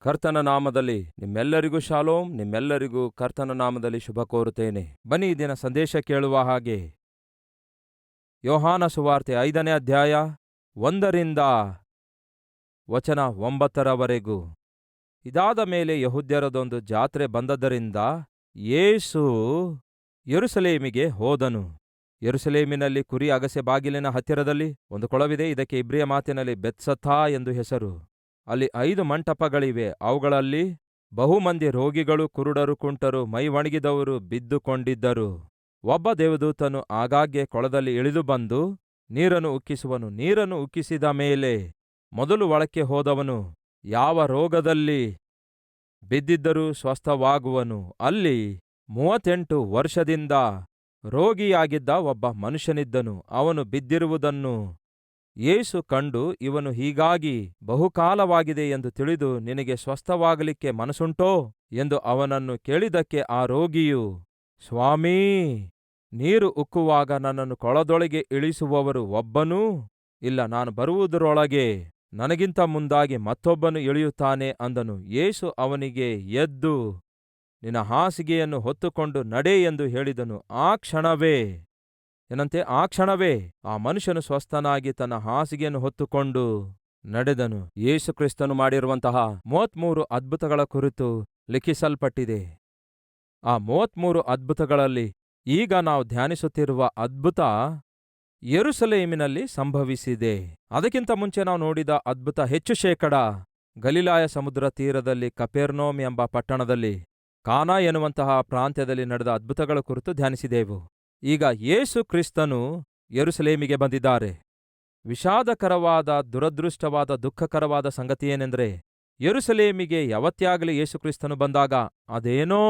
ಕರ್ತನ ನಾಮದಲ್ಲಿ ನಿಮ್ಮೆಲ್ಲರಿಗೂ ಶಾಲೋಮ್. ನಿಮ್ಮೆಲ್ಲರಿಗೂ ಕರ್ತನ ನಾಮದಲ್ಲಿ ಶುಭ ಕೋರುತ್ತೇನೆ. ಬನ್ನಿ ಈ ದಿನ ಸಂದೇಶ ಕೇಳುವ ಹಾಗೆ ಯೋಹಾನ ಸುವಾರ್ತೆ 5ನೇ ಅಧ್ಯಾಯ 1ರಿಂದ ವಚನ 9ರವರೆಗೂ. ಇದಾದ ಮೇಲೆ ಯೆಹೂದ್ಯರದೊಂದು ಜಾತ್ರೆ ಬಂದದ್ದರಿಂದ ಯೇಸು ಯೆರೂಸಲೇಮಿಗೆ ಹೋದನು. ಯೆರೂಸಲೇಮಿನಲ್ಲಿ ಕುರಿ ಅಗಸೆ ಬಾಗಿಲಿನ ಹತ್ತಿರದಲ್ಲಿ ಒಂದು ಕೊಳವಿದೆ. ಇದಕ್ಕೆ ಇಬ್ರಿಯ ಮಾತಿನಲ್ಲಿ ಬೆತ್ಸಥಾ ಎಂದು ಹೆಸರು. ಅಲ್ಲಿ 5 ಮಂಟಪಗಳಿವೆ. ಅವುಗಳಲ್ಲಿ ಬಹುಮಂದಿ ರೋಗಿಗಳು, ಕುರುಡರು, ಕುಂಟರು, ಮೈ ಒಣಗಿದವರು ಬಿದ್ದುಕೊಂಡಿದ್ದರು. ಒಬ್ಬ ದೇವದೂತನು ಆಗಾಗ್ಗೆ ಕೊಳದಲ್ಲಿ ಇಳಿದು ಬಂದು ನೀರನ್ನು ಉಕ್ಕಿಸುವನು. ನೀರನ್ನು ಉಕ್ಕಿಸಿದ ಮೇಲೆ ಮೊದಲು ಒಳಕ್ಕೆ ಹೋದವನು ಯಾವ ರೋಗದಲ್ಲಿ ಬಿದ್ದಿದ್ದರೂ ಸ್ವಸ್ಥವಾಗುವನು. ಅಲ್ಲಿ 38 ವರ್ಷದಿಂದ ರೋಗಿಯಾಗಿದ್ದ ಒಬ್ಬ ಮನುಷ್ಯನಿದ್ದನು. ಅವನು ಬಿದ್ದಿರುವುದನ್ನು ಯೇಸು ಕಂಡು, ಇವನು ಹೀಗಾಗಿ ಬಹುಕಾಲವಾಗಿದೆ ಎಂದು ತಿಳಿದು, ನಿನಗೆ ಸ್ವಸ್ಥವಾಗಲಿಕ್ಕೆ ಮನಸ್ಸುಂಟೋ ಎಂದು ಅವನನ್ನು ಕೇಳಿದ್ದಕ್ಕೆ ಆ ರೋಗಿಯು, ಸ್ವಾಮೀ, ನೀರು ಉಕ್ಕುವಾಗ ನನ್ನನ್ನು ಕೊಳದೊಳಗೆ ಇಳಿಸುವವರು ಒಬ್ಬನೂ ಇಲ್ಲ. ನಾನು ಬರುವುದರೊಳಗೆ ನನಗಿಂತ ಮುಂದಾಗಿ ಮತ್ತೊಬ್ಬನು ಇಳಿಯುತ್ತಾನೆ ಅಂದನು. ಯೇಸು ಅವನಿಗೆ, ಎದ್ದು ನಿನ್ನ ಹಾಸಿಗೆಯನ್ನು ಹೊತ್ತುಕೊಂಡು ನಡೆ ಎಂದು ಹೇಳಿದನು. ಆ ಕ್ಷಣವೇ ಆ ಮನುಷ್ಯನು ಸ್ವಸ್ಥನಾಗಿ ತನ್ನ ಹಾಸಿಗೆಯನ್ನು ಹೊತ್ತುಕೊಂಡು ನಡೆದನು. ಯೇಸು ಕ್ರಿಸ್ತನು ಮಾಡಿರುವಂತಹ 33 ಅದ್ಭುತಗಳ ಕುರಿತು ಲಿಖಿಸಲ್ಪಟ್ಟಿದೆ. ಆ 33 ಅದ್ಭುತಗಳಲ್ಲಿ ಈಗ ನಾವು ಧ್ಯಾನಿಸುತ್ತಿರುವ ಅದ್ಭುತ ಯೆರೂಸಲೇಮಿನಲ್ಲಿ ಸಂಭವಿಸಿದೆ. ಅದಕ್ಕಿಂತ ಮುಂಚೆ ನಾವು ನೋಡಿದ ಅದ್ಭುತ ಹೆಚ್ಚು ಶೇಕಡ ಗಲಿಲಾಯ ಸಮುದ್ರ ತೀರದಲ್ಲಿ ಕಪೆರ್ನೌಮ್ ಎಂಬ ಪಟ್ಟಣದಲ್ಲಿ ಕಾನಾ ಎನ್ನುವಂತಹ ಪ್ರಾಂತ್ಯದಲ್ಲಿ ನಡೆದ ಅದ್ಭುತಗಳ ಕುರಿತು ಧ್ಯಾನಿಸಿದೆವು. ಈಗ ಯೇಸು ಕ್ರಿಸ್ತನು ಯೆರೂಸಲೇಮಿಗೆ ಬಂದಿದ್ದಾರೆ. ವಿಷಾದಕರವಾದ, ದುರದೃಷ್ಟವಾದ, ದುಃಖಕರವಾದ ಸಂಗತಿಯೇನೆಂದರೆ, ಯೆರೂಸಲೇಮಿಗೆ ಯಾವತ್ತಾಗಲಿ ಯೇಸು ಕ್ರಿಸ್ತನು ಬಂದಾಗ ಅದೇನೋ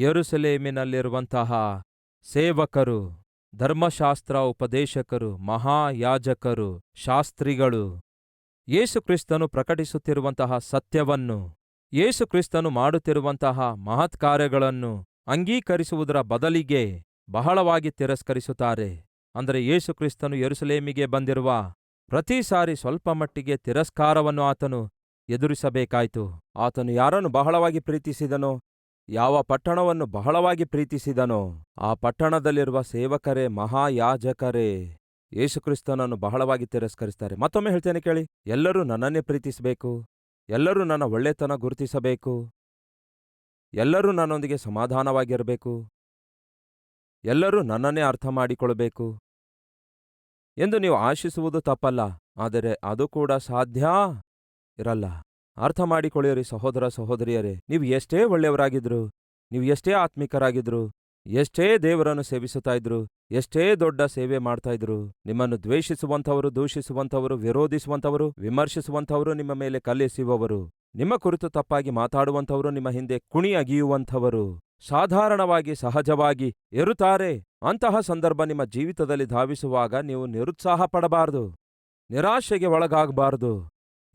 ಯೆರೂಸಲೇಮಿನಲ್ಲಿರುವಂತಹ ಸೇವಕರು, ಧರ್ಮಶಾಸ್ತ್ರ ಉಪದೇಶಕರು, ಮಹಾಯಾಜಕರು, ಶಾಸ್ತ್ರಿಗಳು ಯೇಸು ಕ್ರಿಸ್ತನು ಪ್ರಕಟಿಸುತ್ತಿರುವಂತಹ ಸತ್ಯವನ್ನು, ಯೇಸು ಕ್ರಿಸ್ತನು ಮಾಡುತ್ತಿರುವಂತಹ ಮಹತ್ಕಾರ್ಯಗಳನ್ನು ಅಂಗೀಕರಿಸುವುದರ ಬದಲಿಗೆ ಬಹಳವಾಗಿ ತಿರಸ್ಕರಿಸುತ್ತಾರೆ. ಅಂದರೆ ಯೇಸು ಕ್ರಿಸ್ತನು ಯೆರೂಸಲೇಮಿಗೆ ಬಂದಿರುವ ಪ್ರತಿ ಸಾರಿ ಸ್ವಲ್ಪ ಮಟ್ಟಿಗೆ ತಿರಸ್ಕಾರವನ್ನು ಆತನು ಎದುರಿಸಬೇಕಾಯಿತು. ಆತನು ಯಾರನ್ನು ಬಹಳವಾಗಿ ಪ್ರೀತಿಸಿದನೋ, ಯಾವ ಪಟ್ಟಣವನ್ನು ಬಹಳವಾಗಿ ಪ್ರೀತಿಸಿದನೋ, ಆ ಪಟ್ಟಣದಲ್ಲಿರುವ ಸೇವಕರೇ, ಮಹಾಯಾಜಕರೇ ಯೇಸು ಕ್ರಿಸ್ತನನ್ನು ಬಹಳವಾಗಿ ತಿರಸ್ಕರಿಸ್ತಾರೆ. ಮತ್ತೊಮ್ಮೆ ಹೇಳ್ತೇನೆ ಕೇಳಿ, ಎಲ್ಲರೂ ನನ್ನನ್ನೇ ಪ್ರೀತಿಸಬೇಕು, ಎಲ್ಲರೂ ನನ್ನ ಒಳ್ಳೆತನ ಗುರುತಿಸಬೇಕು, ಎಲ್ಲರೂ ನನ್ನೊಂದಿಗೆ ಸಮಾಧಾನವಾಗಿರಬೇಕು, ಎಲ್ಲರೂ ನನ್ನನ್ನೇ ಅರ್ಥ ಮಾಡಿಕೊಳ್ಳಬೇಕು ಎಂದು ನೀವು ಆಶಿಸುವುದು ತಪ್ಪಲ್ಲ. ಆದರೆ ಅದು ಕೂಡ ಸಾಧ್ಯ ಇರಲ್ಲ. ಅರ್ಥ ಮಾಡಿಕೊಳ್ಳಿರಿ ಸಹೋದರ ಸಹೋದರಿಯರೇ. ನೀವು ಎಷ್ಟೇ ಒಳ್ಳೆಯವರಾಗಿದ್ರು, ನೀವು ಎಷ್ಟೇ ಆತ್ಮಿಕರಾಗಿದ್ರು, ಎಷ್ಟೇ ದೇವರನ್ನು ಸೇವಿಸುತ್ತಾ ಇದ್ರು, ಎಷ್ಟೇ ದೊಡ್ಡ ಸೇವೆ ಮಾಡ್ತಾ ಇದ್ರು, ನಿಮ್ಮನ್ನು ದ್ವೇಷಿಸುವಂಥವರು, ದೂಷಿಸುವಂಥವರು, ವಿರೋಧಿಸುವಂಥವರು, ವಿಮರ್ಶಿಸುವಂಥವರು, ನಿಮ್ಮ ಮೇಲೆ ಕಲ್ಲೆಸೆಯುವವರು, ನಿಮ್ಮ ಕುರಿತು ತಪ್ಪಾಗಿ ಮಾತಾಡುವಂಥವರು, ನಿಮ್ಮ ಹಿಂದೆ ಕುಣಿ ಅಗಿಯುವಂಥವರು ಸಾಧಾರಣವಾಗಿ, ಸಹಜವಾಗಿ ಇರುತ್ತಾರೆ. ಅಂತಹ ಸಂದರ್ಭ ನಿಮ್ಮ ಜೀವಿತದಲ್ಲಿ ಧಾವಿಸುವಾಗ ನೀವು ನಿರುತ್ಸಾಹ ಪಡಬಾರದು, ನಿರಾಶೆಗೆ ಒಳಗಾಗಬಾರದು.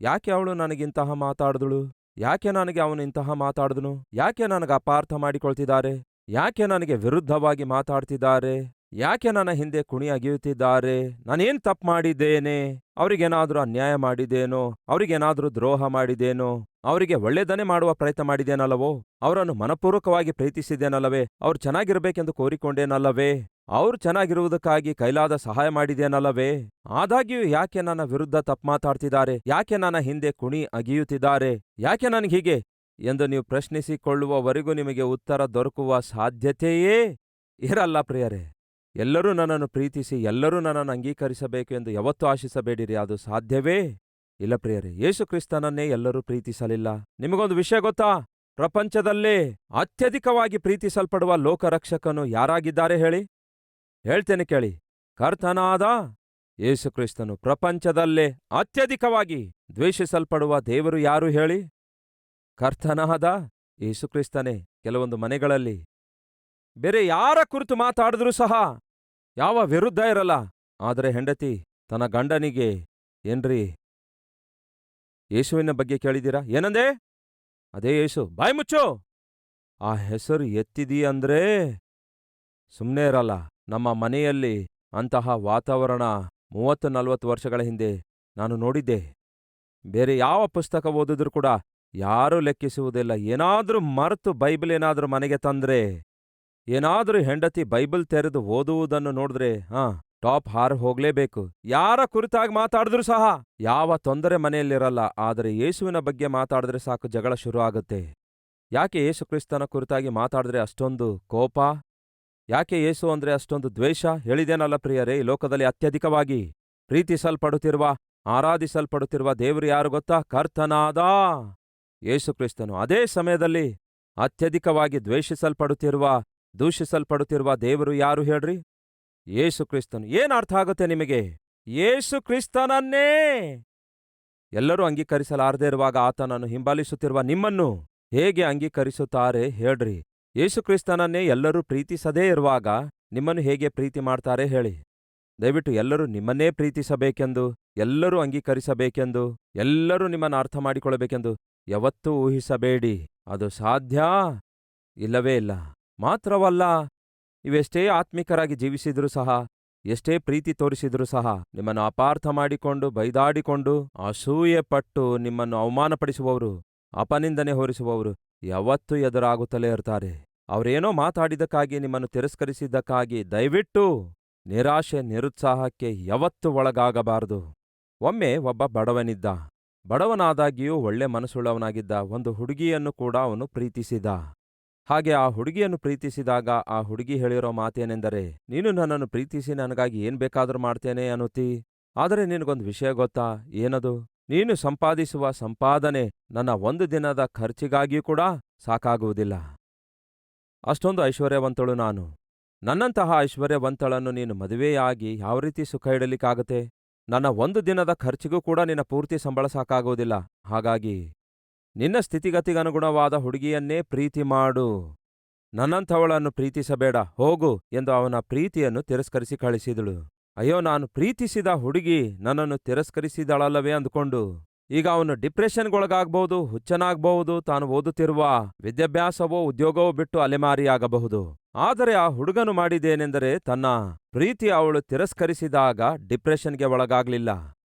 ಯಾಕೆ ಅವಳು ನನಗಿಂತಹ ಮಾತಾಡಿದಳು? ಯಾಕೆ ನನಗೆ ಅವನು ಇಂತಹ ಮಾತಾಡಿದನು? ಯಾಕೆ ನನಗೆ ಅಪಾರ್ಥ ಮಾಡಿಕೊಳ್ತಿದ್ದಾರೆ? ಯಾಕೆ ನನಗೆ ವಿರುದ್ಧವಾಗಿ ಮಾತಾಡ್ತಿದ್ದಾರೆ? ಯಾಕೆ ನನ್ನ ಹಿಂದೆ ಕುಣಿ ಅಗಿಯುತ್ತಿದ್ದಾರೆ? ನಾನೇನ್ ತಪ್ಪು ಮಾಡಿದ್ದೇನೆ? ಅವರಿಗೇನಾದ್ರೂ ಅನ್ಯಾಯ ಮಾಡಿದ್ದೇನೋ? ಅವರಿಗೇನಾದ್ರೂ ದ್ರೋಹ ಮಾಡಿದ್ದೇನೋ? ಅವರಿಗೆ ಒಳ್ಳೆಯದನ್ನೇ ಮಾಡುವ ಪ್ರಯತ್ನ ಮಾಡಿದ್ದೇನಲ್ಲವೋ? ಅವರನ್ನು ಮನಪೂರ್ವಕವಾಗಿ ಪ್ರೀತಿಸಿದ್ದೇನಲ್ಲವೇ? ಅವ್ರು ಚೆನ್ನಾಗಿರ್ಬೇಕೆಂದು ಕೋರಿಕೊಂಡೇನಲ್ಲವೇ? ಅವ್ರು ಚೆನ್ನಾಗಿರುವುದಕ್ಕಾಗಿ ಕೈಲಾದ ಸಹಾಯ ಮಾಡಿದ್ದೇನಲ್ಲವೇ? ಆದಾಗ್ಯೂ ಯಾಕೆ ನನ್ನ ವಿರುದ್ಧ ತಪ್ಪು ಮಾತಾಡ್ತಿದ್ದಾರೆ? ಯಾಕೆ ನನ್ನ ಹಿಂದೆ ಕುಣಿ ಅಗಿಯುತ್ತಿದ್ದಾರೆ? ಯಾಕೆ ನನಗೀಗೆ ಎಂದು ನೀವು ಪ್ರಶ್ನಿಸಿಕೊಳ್ಳುವವರೆಗೂ ನಿಮಗೆ ಉತ್ತರ ದೊರಕುವ ಸಾಧ್ಯತೆಯೇ ಇರಲ್ಲ ಪ್ರಿಯರೇ. ಎಲ್ಲರೂ ನನ್ನನ್ನು ಪ್ರೀತಿಸಿ, ಎಲ್ಲರೂ ನನ್ನನ್ನು ಅಂಗೀಕರಿಸಬೇಕು ಎಂದು ಯಾವತ್ತೂ ಆಶಿಸಬೇಡಿರಿ. ಅದು ಸಾಧ್ಯವೇ ಇಲ್ಲ ಪ್ರಿಯರೇ. ಯೇಸು ಕ್ರಿಸ್ತನನ್ನೇ ಎಲ್ಲರೂ ಪ್ರೀತಿಸಲಿಲ್ಲ. ನಿಮಗೊಂದು ವಿಷಯ ಗೊತ್ತಾ? ಪ್ರಪಂಚದಲ್ಲೇ ಅತ್ಯಧಿಕವಾಗಿ ಪ್ರೀತಿಸಲ್ಪಡುವ ಲೋಕರಕ್ಷಕನು ಯಾರಾಗಿದ್ದಾರೆ ಹೇಳಿ? ಹೇಳ್ತೇನೆ ಕೇಳಿ, ಕರ್ತನಾದ ಯೇಸು ಕ್ರಿಸ್ತನು. ಪ್ರಪಂಚದಲ್ಲೇ ಅತ್ಯಧಿಕವಾಗಿ ದ್ವೇಷಿಸಲ್ಪಡುವ ದೇವರು ಯಾರು ಹೇಳಿ? ಕರ್ತನಾದ ಯೇಸು ಕ್ರಿಸ್ತನೇ. ಕೆಲವೊಂದು ಮನೆಗಳಲ್ಲಿ ಬೇರೆ ಯಾರ ಕುರಿತು ಮಾತಾಡಿದ್ರೂ ಸಹ ಯಾವ ವಿರುದ್ಧ ಇರಲ್ಲ. ಆದರೆ ಹೆಂಡತಿ ತನ್ನ ಗಂಡನಿಗೆ, ಏನ್ರಿ ಯೇಸುವಿನ ಬಗ್ಗೆ ಕೇಳಿದ್ದೀರಾ? ಏನಂದೆ? ಅದೇ ಯೇಸು. ಬಾಯ್ ಮುಚ್ಚು. ಆ ಹೆಸರು ಎತ್ತಿದೀಯಂದ್ರೆ ಸುಮ್ಮನೆ ಇರಲ್ಲ. ನಮ್ಮ ಮನೆಯಲ್ಲಿ ಅಂತಹ ವಾತಾವರಣ 30-40 ವರ್ಷಗಳ ಹಿಂದೆ ನಾನು ನೋಡಿದ್ದೆ. ಬೇರೆ ಯಾವ ಪುಸ್ತಕ ಓದಿದ್ರೂ ಕೂಡ ಯಾರೂ ಲೆಕ್ಕಿಸುವುದಿಲ್ಲ. ಏನಾದ್ರೂ ಮರೆತು ಬೈಬಲ್ ಏನಾದ್ರೂ ಮನೆಗೆ ತಂದ್ರೆ, ಏನಾದ್ರೂ ಹೆಂಡತಿ ಬೈಬಲ್ ತೆರೆದು ಓದುವುದನ್ನು ನೋಡಿದ್ರೆ ಟಾಪ್ ಹಾರ್ ಹೋಗ್ಲೇಬೇಕು. ಯಾರ ಕುರಿತಾಗಿ ಮಾತಾಡಿದ್ರೂ ಸಹ ಯಾವ ತೊಂದರೆ ಮನೆಯಲ್ಲಿರಲ್ಲ. ಆದರೆ ಯೇಸುವಿನ ಬಗ್ಗೆ ಮಾತಾಡಿದ್ರೆ ಸಾಕು, ಜಗಳ ಶುರು ಆಗುತ್ತೆ. ಯಾಕೆ ಯೇಸು ಕ್ರಿಸ್ತನ ಕುರಿತಾಗಿ ಮಾತಾಡಿದ್ರೆ ಅಷ್ಟೊಂದು ಕೋಪ? ಯಾಕೆ ಯೇಸು ಅಂದ್ರೆ ಅಷ್ಟೊಂದು ದ್ವೇಷ? ಹೇಳಿದೇನಲ್ಲ ಪ್ರಿಯರೇ, ಈ ಲೋಕದಲ್ಲಿ ಅತ್ಯಧಿಕವಾಗಿ ಪ್ರೀತಿಸಲ್ಪಡುತ್ತಿರುವ, ಆರಾಧಿಸಲ್ಪಡುತ್ತಿರುವ ದೇವರು ಯಾರು ಗೊತ್ತಾ? ಕರ್ತನಾದ ಯೇಸು ಕ್ರಿಸ್ತನು. ಅದೇ ಸಮಯದಲ್ಲಿ ಅತ್ಯಧಿಕವಾಗಿ ದ್ವೇಷಿಸಲ್ಪಡುತ್ತಿರುವ, ದೂಷಿಸಲ್ಪಡುತ್ತಿರುವ ದೇವರು ಯಾರು ಹೇಳ್ರಿ? ಯೇಸು ಕ್ರಿಸ್ತನು. ಏನ್ ಅರ್ಥ ಆಗುತ್ತೆ ನಿಮಗೆ? ಯೇಸು ಕ್ರಿಸ್ತನನ್ನೇ ಎಲ್ಲರೂ ಅಂಗೀಕರಿಸಲಾರದೇ ಇರುವಾಗ ಆತನನ್ನು ಹಿಂಬಾಲಿಸುತ್ತಿರುವ ನಿಮ್ಮನ್ನು ಹೇಗೆ ಅಂಗೀಕರಿಸುತ್ತಾರೆ ಹೇಳ್ರಿ? ಯೇಸು ಕ್ರಿಸ್ತನನ್ನೇ ಎಲ್ಲರೂ ಪ್ರೀತಿಸದೇ ಇರುವಾಗ ನಿಮ್ಮನ್ನು ಹೇಗೆ ಪ್ರೀತಿ ಮಾಡ್ತಾರೆ ಹೇಳಿ? ದಯವಿಟ್ಟು ಎಲ್ಲರೂ ನಿಮ್ಮನ್ನೇ ಪ್ರೀತಿಸಬೇಕೆಂದು, ಎಲ್ಲರೂ ಅಂಗೀಕರಿಸಬೇಕೆಂದು, ಎಲ್ಲರೂ ನಿಮ್ಮನ್ನು ಅರ್ಥ ಮಾಡಿಕೊಳ್ಳಬೇಕೆಂದು ಯಾವತ್ತೂ ಊಹಿಸಬೇಡಿ. ಅದು ಸಾಧ್ಯ ಇಲ್ಲವೇ ಇಲ್ಲ. ಮಾತ್ರವಲ್ಲ, ಇವೆಷ್ಟೇ ಆತ್ಮಿಕರಾಗಿ ಜೀವಿಸಿದರೂ ಸಹ, ಎಷ್ಟೇ ಪ್ರೀತಿ ತೋರಿಸಿದರೂ ಸಹ ನಿಮ್ಮನ್ನು ಅಪಾರ್ಥ ಮಾಡಿಕೊಂಡು, ಬೈದಾಡಿಕೊಂಡು, ಅಸೂಯೆ ಪಟ್ಟು ನಿಮ್ಮನ್ನು ಅವಮಾನಪಡಿಸುವವರು, ಅಪನಿಂದನೆ ಹೊರಿಸುವವರು ಯಾವತ್ತೂ ಎದುರಾಗುತ್ತಲೇ ಇರ್ತಾರೆ. ಅವರೇನೋ ಮಾತಾಡಿದ್ದಕ್ಕಾಗಿ, ನಿಮ್ಮನ್ನು ತಿರಸ್ಕರಿಸಿದ್ದಕ್ಕಾಗಿ ದಯವಿಟ್ಟು ನಿರಾಶೆ, ನಿರುತ್ಸಾಹಕ್ಕೆ ಯಾವತ್ತೂ ಒಳಗಾಗಬಾರದು. ಒಮ್ಮೆ ಒಬ್ಬ ಬಡವನಿದ್ದ. ಬಡವನಾದಾಗ್ಯೂ ಒಳ್ಳೆ ಮನಸ್ಸುಳ್ಳವನಾಗಿದ್ದ. ಒಂದು ಹುಡುಗಿಯನ್ನು ಕೂಡ ಅವನು ಪ್ರೀತಿಸಿದ. ಹಾಗೆ ಆ ಹುಡುಗಿಯನ್ನು ಪ್ರೀತಿಸಿದಾಗ ಆ ಹುಡುಗಿ ಹೇಳಿರೋ ಮಾತೇನೆಂದರೆ, ನೀನು ನನ್ನನ್ನು ಪ್ರೀತಿಸಿ ನನಗಾಗಿ ಏನ್ ಬೇಕಾದ್ರೂ ಮಾಡ್ತೇನೆ ಅನ್ನುತ್ತಿ. ಆದರೆ ನಿನಗೊಂದು ವಿಷಯ ಗೊತ್ತಾ? ಏನದು? ನೀನು ಸಂಪಾದಿಸುವ ಸಂಪಾದನೆ ನನ್ನ ಒಂದು ದಿನದ ಖರ್ಚಿಗಾಗಿಯೂ ಕೂಡ ಸಾಕಾಗುವುದಿಲ್ಲ. ಅಷ್ಟೊಂದು ಐಶ್ವರ್ಯವಂತಳು ನಾನು. ನನ್ನಂತಹ ಐಶ್ವರ್ಯವಂತಳನ್ನು ನೀನು ಮದುವೆಯಾಗಿ ಯಾವ ರೀತಿ ಸುಖ ಇಡಲಿಕ್ಕಾಗತ್ತೆ? ನನ್ನ ಒಂದು ದಿನದ ಖರ್ಚಿಗೂ ಕೂಡ ನಿನ್ನ ಪೂರ್ತಿ ಸಂಬಳ ಸಾಕಾಗುವುದಿಲ್ಲ. ಹಾಗಾಗಿ ನಿನ್ನ ಸ್ಥಿತಿಗತಿಗನುಗುಣವಾದ ಹುಡುಗಿಯನ್ನೇ ಪ್ರೀತಿ ಮಾಡು. ನನ್ನಂಥವಳನ್ನು ಪ್ರೀತಿಸಬೇಡ, ಹೋಗು ಎಂದು ಅವನ ಪ್ರೀತಿಯನ್ನು ತಿರಸ್ಕರಿಸಿ ಕಳಿಸಿದಳು. ಅಯ್ಯೋ, ನಾನು ಪ್ರೀತಿಸಿದ ಹುಡುಗಿ ನನ್ನನ್ನು ತಿರಸ್ಕರಿಸಿದಳಲ್ಲವೇ ಅಂದುಕೊಂಡು ಈಗ ಅವನು ಡಿಪ್ರೆಷನ್ಗೊಳಗಾಗಬಹುದು, ಹುಚ್ಚನಾಗಬಹುದು, ತಾನು ಓದುತ್ತಿರುವ ವಿದ್ಯಾಭ್ಯಾಸವೋ ಉದ್ಯೋಗವೋ ಬಿಟ್ಟು ಅಲೆಮಾರಿಯಾಗಬಹುದು. ಆದರೆ ಆ ಹುಡುಗನು ಮಾಡಿದ್ದೇನೆಂದರೆ, ತನ್ನ ಪ್ರೀತಿ ಅವಳು ತಿರಸ್ಕರಿಸಿದಾಗ ಡಿಪ್ರೆಷನ್ಗೆ ಒಳಗಾಗ್ಲಿಲ್ಲ.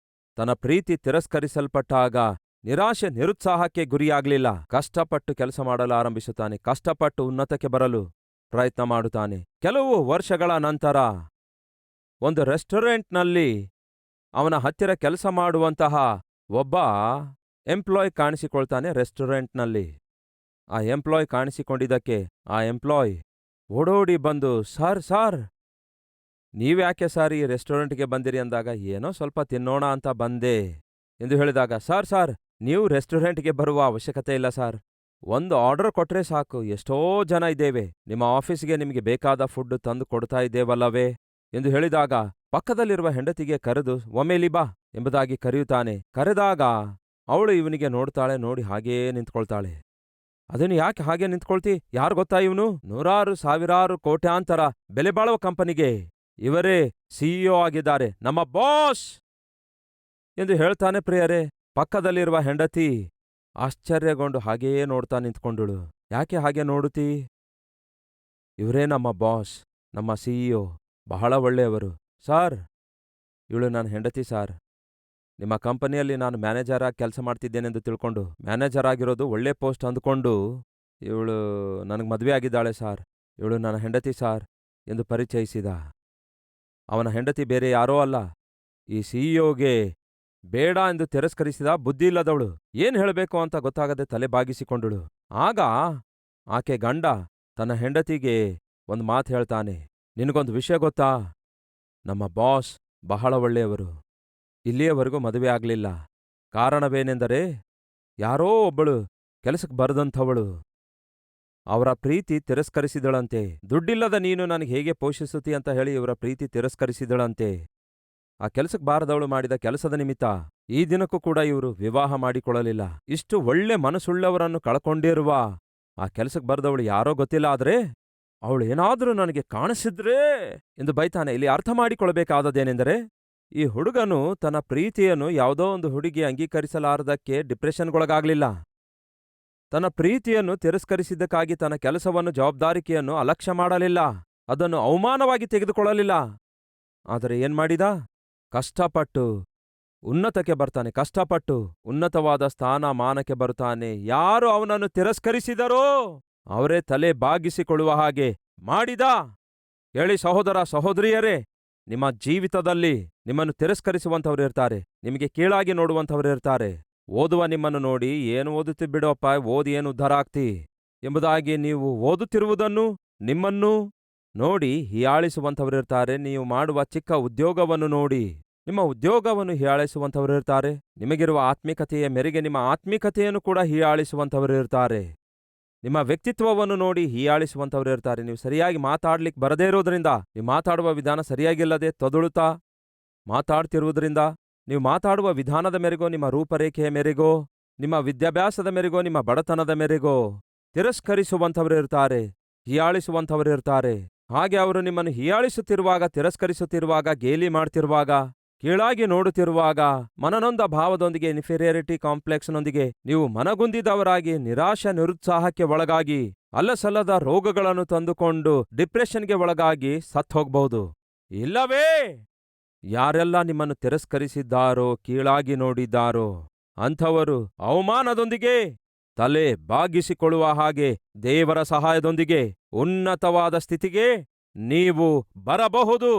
ತನ್ನ ಪ್ರೀತಿ ತಿರಸ್ಕರಿಸಲ್ಪಟ್ಟಾಗ ನಿರಾಶೆ, ನಿರುತ್ಸಾಹಕ್ಕೆ ಗುರಿಯಾಗ್ಲಿಲ್ಲ. ಕಷ್ಟಪಟ್ಟು ಕೆಲಸ ಮಾಡಲು ಆರಂಭಿಸುತ್ತಾನೆ. ಕಷ್ಟಪಟ್ಟು ಉನ್ನತಕ್ಕೆ ಬರಲು ಪ್ರಯತ್ನ ಮಾಡುತ್ತಾನೆ. ಕೆಲವು ವರ್ಷಗಳ ನಂತರ ಒಂದು ರೆಸ್ಟೋರೆಂಟ್ನಲ್ಲಿ ಅವನ ಹತ್ತಿರ ಕೆಲಸ ಮಾಡುವಂತಹ ಒಬ್ಬ ಎಂಪ್ಲಾಯ್ ಕಾಣಿಸಿಕೊಳ್ತಾನೆ ರೆಸ್ಟೋರೆಂಟ್ನಲ್ಲಿ. ಆ ಎಂಪ್ಲಾಯ್ ಕಾಣಿಸಿಕೊಂಡಿದ್ದಕ್ಕೆ ಆ ಎಂಪ್ಲಾಯ್ ಓಡೋಡಿ ಬಂದು, ಸಾರ್, ನೀವ್ಯಾಕೆ ಸಾರ್ ಈ ರೆಸ್ಟೋರೆಂಟ್ಗೆ ಬಂದಿರಿ ಅಂದಾಗ, ಏನೋ ಸ್ವಲ್ಪ ತಿನ್ನೋಣ ಅಂತ ಬಂದೆ ಎಂದು ಹೇಳಿದಾಗ, ಸಾರ್, ನೀವು ರೆಸ್ಟೋರೆಂಟ್ಗೆ ಬರುವ ಅವಶ್ಯಕತೆ ಇಲ್ಲ ಸಾರ್. ಒಂದು ಆರ್ಡರ್ ಕೊಟ್ರೆ ಸಾಕು, ಎಷ್ಟೋ ಜನ ಇದ್ದೇವೆ, ನಿಮ್ಮ ಆಫೀಸ್ಗೆ ನಿಮಗೆ ಬೇಕಾದ ಫುಡ್ ತಂದು ಕೊಡ್ತಾ ಇದ್ದೇವಲ್ಲವೇ ಎಂದು ಹೇಳಿದಾಗ, ಪಕ್ಕದಲ್ಲಿರುವ ಹೆಂಡತಿಗೆ ಕರೆದು ಒಮ್ಮೆಲಿ ಬಾ ಎಂಬುದಾಗಿ ಕರೆಯುತ್ತಾನೆ. ಕರೆದಾಗ ಅವಳು ಇವನಿಗೆ ನೋಡ್ತಾಳೆ. ನೋಡಿ ಹಾಗೇ ನಿಂತ್ಕೊಳ್ತಾಳೆ. ಅದನ್ನು ಯಾಕೆ ಹಾಗೆ ನಿಂತ್ಕೊಳ್ತಿ? ಯಾರು ಗೊತ್ತಾ ಇವನು? ನೂರಾರು ಸಾವಿರಾರು ಕೋಟ್ಯಾಂತರ ಬೆಲೆ ಬಾಳುವ ಕಂಪನಿಗೆ ಇವರೇ ಸಿಇಒ ಆಗಿದ್ದಾರೆ, ನಮ್ಮ ಬಾಸ್ ಎಂದು ಹೇಳ್ತಾನೆ. ಪ್ರಿಯರೇ, ಪಕ್ಕದಲ್ಲಿರುವ ಹೆಂಡತಿ ಆಶ್ಚರ್ಯಗೊಂಡು ಹಾಗೆಯೇ ನೋಡ್ತಾ ನಿಂತ್ಕೊಂಡಳು. ಯಾಕೆ ಹಾಗೆ ನೋಡುತ್ತೀ? ಇವರೇ ನಮ್ಮ ಬಾಸ್, ನಮ್ಮ ಸಿಇಒ, ಬಹಳ ಒಳ್ಳೆಯವರು. ಸಾರ್, ಇವಳು ನನ್ನ ಹೆಂಡತಿ ಸಾರ್. ನಿಮ್ಮ ಕಂಪನಿಯಲ್ಲಿ ನಾನು ಮ್ಯಾನೇಜರ್ ಆಗಿ ಕೆಲಸ ಮಾಡ್ತಿದ್ದೇನೆಂದು ತಿಳ್ಕೊಂಡು, ಮ್ಯಾನೇಜರ್ ಆಗಿರೋದು ಒಳ್ಳೆ ಪೋಸ್ಟ್ ಅಂದುಕೊಂಡು ಇವಳು ನನಗೆ ಮದುವೆ ಆಗಿದ್ದಾಳೆ ಸಾರ್. ಇವಳು ನನ್ನ ಹೆಂಡತಿ ಸಾರ್ ಎಂದು ಪರಿಚಯಿಸಿದ. ಅವನ ಹೆಂಡತಿ ಬೇರೆ ಯಾರೋ ಅಲ್ಲ, ಈ ಸಿಇಒಗೆ ಬೇಡ ಎಂದು ತಿರಸ್ಕರಿಸಿದ ಬುದ್ಧಿ ಇಲ್ಲದವಳು. ಏನ್ ಹೇಳಬೇಕು ಅಂತ ಗೊತ್ತಾಗದೆ ತಲೆ ಬಾಗಿಸಿಕೊಂಡಳು. ಆಗ ಆಕೆ ಗಂಡ ತನ್ನ ಹೆಂಡತಿಗೆ ಒಂದು ಮಾತು ಹೇಳ್ತಾನೆ. ನಿನಗೊಂದು ವಿಷಯ ಗೊತ್ತಾ? ನಮ್ಮ ಬಾಸ್ ಬಹಳ ಒಳ್ಳೆಯವರು. ಇಲ್ಲಿಯವರೆಗೂ ಮದುವೆ ಆಗ್ಲಿಲ್ಲ. ಕಾರಣವೇನೆಂದರೆ, ಯಾರೋ ಒಬ್ಬಳು ಕೆಲಸಕ್ಕೆ ಬರದಂಥವಳು ಅವರ ಪ್ರೀತಿ ತಿರಸ್ಕರಿಸಿದಳಂತೆ. ದುಡ್ಡಿಲ್ಲದ ನೀನು ನನಗೆ ಹೇಗೆ ಪೋಷಿಸುತ್ತಿ ಅಂತ ಹೇಳಿ ಇವರ ಪ್ರೀತಿ ತಿರಸ್ಕರಿಸಿದಳಂತೆ. ಆ ಕೆಲಸಕ್ಕೆ ಬಾರದವಳು ಮಾಡಿದ ಕೆಲಸದ ನಿಮಿತ್ತ ಈ ದಿನಕ್ಕೂ ಕೂಡ ಇವರು ವಿವಾಹ ಮಾಡಿಕೊಳ್ಳಲಿಲ್ಲ. ಇಷ್ಟು ಒಳ್ಳೆ ಮನಸ್ಸುಳ್ಳವರನ್ನು ಕಳ್ಕೊಂಡಿರುವ ಆ ಕೆಲಸಕ್ಕೆ ಬರದವಳು ಯಾರೋ ಗೊತ್ತಿಲ್ಲ. ಆದ್ರೆ ಅವಳು ಏನಾದ್ರೂ ನನಗೆ ಕಾಣಿಸಿದ್ರೇ ಎಂದು ಬೈತಾನೆ. ಇಲ್ಲಿ ಅರ್ಥ ಮಾಡಿಕೊಳ್ಬೇಕಾದದ್ದೇನೆಂದರೆ, ಈ ಹುಡುಗನು ತನ್ನ ಪ್ರೀತಿಯನ್ನು ಯಾವುದೋ ಒಂದು ಹುಡುಗಿ ಅಂಗೀಕರಿಸಲಾರದಕ್ಕೆ ಡಿಪ್ರೆಷನ್ಗೊಳಗಾಗ್ಲಿಲ್ಲ. ತನ್ನ ಪ್ರೀತಿಯನ್ನು ತಿರಸ್ಕರಿಸಿದ್ದಕ್ಕಾಗಿ ತನ್ನ ಕೆಲಸವನ್ನು, ಜವಾಬ್ದಾರಿಕೆಯನ್ನು ಅಲಕ್ಷ್ಯ ಮಾಡಲಿಲ್ಲ. ಅದನ್ನು ಅವಮಾನವಾಗಿ ತೆಗೆದುಕೊಳ್ಳಲಿಲ್ಲ. ಆದರೆ ಏನ್ ಮಾಡಿದ? ಕಷ್ಟಪಟ್ಟು ಉನ್ನತಕ್ಕೆ ಬರ್ತಾನೆ, ಕಷ್ಟಪಟ್ಟು ಉನ್ನತವಾದ ಸ್ಥಾನ ಮಾನಕ್ಕೆ ಬರುತ್ತಾನೆ. ಯಾರು ಅವನನ್ನು ತಿರಸ್ಕರಿಸಿದರೋ ಅವರೇ ತಲೆ ಬಾಗಿಸಿಕೊಳ್ಳುವ ಹಾಗೆ ಮಾಡಿದ. ಹೇಳಿ ಸಹೋದರ ಸಹೋದರಿಯರೇ, ನಿಮ್ಮ ಜೀವಿತದಲ್ಲಿ ನಿಮ್ಮನ್ನು ತಿರಸ್ಕರಿಸುವಂಥವ್ರು ಇರ್ತಾರೆ, ನಿಮಗೆ ಕೀಳಾಗಿ ನೋಡುವಂಥವ್ರು ಇರ್ತಾರೆ. ಓದುವ ನಿಮ್ಮನ್ನು ನೋಡಿ, ಏನು ಓದುತ್ತಿ ಬಿಡೋಪ್ಪ, ಓದಿ ಏನು ಉದ್ಧಾರ ಆಗ್ತಿ ಎಂಬುದಾಗಿ ನೀವು ಓದುತ್ತಿರುವುದನ್ನು ನಿಮ್ಮನ್ನು ನೋಡಿ ಹೀಯಾಳಿಸುವಂಥವರಿರ್ತಾರೆ. ನೀವು ಮಾಡುವ ಚಿಕ್ಕ ಉದ್ಯೋಗವನ್ನು ನೋಡಿ ನಿಮ್ಮ ಉದ್ಯೋಗವನ್ನು ಹೀಯಾಳಿಸುವಂಥವರಿರ್ತಾರೆ. ನಿಮಗಿರುವ ಆತ್ಮಿಕತೆಯ ಮೇರೆಗೆ ನಿಮ್ಮ ಆತ್ಮಿಕತೆಯನ್ನು ಕೂಡ ಹೀಯಾಳಿಸುವಂಥವರಿರ್ತಾರೆ. ನಿಮ್ಮ ವ್ಯಕ್ತಿತ್ವವನ್ನು ನೋಡಿ ಹೀಯಾಳಿಸುವಂಥವರಿರ್ತಾರೆ. ನೀವು ಸರಿಯಾಗಿ ಮಾತಾಡ್ಲಿಕ್ಕೆ ಬರದೇ ಇರೋದ್ರಿಂದ, ನೀವು ಮಾತಾಡುವ ವಿಧಾನ ಸರಿಯಾಗಿಲ್ಲದೆ ತೊದಳುತ್ತಾ ಮಾತಾಡ್ತಿರುವುದರಿಂದ, ನೀವು ಮಾತಾಡುವ ವಿಧಾನದ ಮೇರೆಗೋ, ನಿಮ್ಮ ರೂಪರೇಖೆಯ ಮೇರೆಗೋ, ನಿಮ್ಮ ವಿದ್ಯಾಭ್ಯಾಸದ ಮೇರೆಗೋ, ನಿಮ್ಮ ಬಡತನದ ಮೇರೆಗೋ ತಿರಸ್ಕರಿಸುವಂಥವರಿರ್ತಾರೆ, ಹೀಯಾಳಿಸುವಂಥವರಿರ್ತಾರೆ. ಹಾಗೆ ಅವರು ನಿಮ್ಮನ್ನು ಹೀಯಾಳಿಸುತ್ತಿರುವಾಗ, ತಿರಸ್ಕರಿಸುತ್ತಿರುವಾಗ, ಗೇಲಿ ಮಾಡ್ತಿರುವಾಗ, ಕೀಳಾಗಿ ನೋಡುತ್ತಿರುವಾಗ, ಮನನೊಂದ ಭಾವದೊಂದಿಗೆ, ಇನ್ಫೀರಿಯಾರಿಟಿ ಕಾಂಪ್ಲೆಕ್ಸ್ನೊಂದಿಗೆ ನೀವು ಮನಗುಂದಿದವರಾಗಿ ನಿರಾಶೆ ನಿರುತ್ಸಾಹಕ್ಕೆ ಒಳಗಾಗಿ, ಅಲ್ಲಸಲ್ಲದ ರೋಗಗಳನ್ನು ತಂದುಕೊಂಡು ಡಿಪ್ರೆಷನ್ಗೆ ಒಳಗಾಗಿ ಸತ್ತೋಗ್ಬಹುದು. ಇಲ್ಲವೇ ಯಾರೆಲ್ಲ ನಿಮ್ಮನ್ನು ತಿರಸ್ಕರಿಸಿದ್ದಾರೋ, ಕೀಳಾಗಿ ನೋಡಿದ್ದಾರೋ ಅಂಥವರು ಅವಮಾನದೊಂದಿಗೆ ತಲೆ ಬಾಗಿಸಿಕೊಳ್ಳುವ ಹಾಗೆ ದೇವರ ಸಹಾಯದೊಂದಿಗೆ ಉನ್ನತವಾದ ಸ್ಥಿತಿಗೆ ನೀವು ಬರಬಹುದು.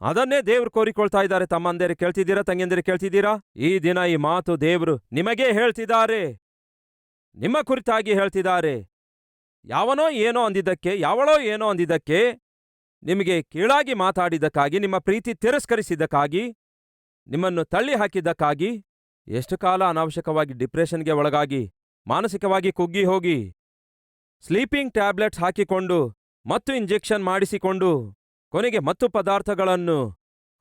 ಅದನ್ನೇ ದೇವ್ರು ಕೋರಿಕೊಳ್ತಾ ಇದ್ದಾರೆ. ತಮ್ಮಂದಿರು ಕೇಳ್ತಿದ್ದೀರಾ? ತಂಗಿಯಂದಿರು ಕೇಳ್ತಿದ್ದೀರಾ? ಈ ದಿನ ಈ ಮಾತು ದೇವರು ನಿಮಗೇ ಹೇಳ್ತಿದ್ದಾರೆ, ನಿಮ್ಮ ಕುರಿತಾಗಿ ಹೇಳ್ತಿದ್ದಾರೆ. ಯಾವನೋ ಏನೋ ಅಂದಿದ್ದಕ್ಕೆ, ಯಾವಳೋ ಏನೋ ಅಂದಿದ್ದಕ್ಕೆ, ನಿಮಗೆ ಕೀಳಾಗಿ ಮಾತಾಡಿದ್ದಕ್ಕಾಗಿ, ನಿಮ್ಮ ಪ್ರೀತಿ ತಿರಸ್ಕರಿಸಿದ್ದಕ್ಕಾಗಿ, ನಿಮ್ಮನ್ನು ತಳ್ಳಿ ಹಾಕಿದ್ದಕ್ಕಾಗಿ, ಎಷ್ಟು ಕಾಲ ಅನಾವಶ್ಯಕವಾಗಿ ಡಿಪ್ರೆಷನ್ಗೆ ಒಳಗಾಗಿ, ಮಾನಸಿಕವಾಗಿ ಕುಗ್ಗಿ ಹೋಗಿ, ಸ್ಲೀಪಿಂಗ್ ಟ್ಯಾಬ್ಲೆಟ್ಸ್ ಹಾಕಿಕೊಂಡು ಮತ್ತು ಇಂಜೆಕ್ಷನ್ ಮಾಡಿಸಿಕೊಂಡು, ಕೊನೆಗೆ ಮತ್ತು ಪದಾರ್ಥಗಳನ್ನು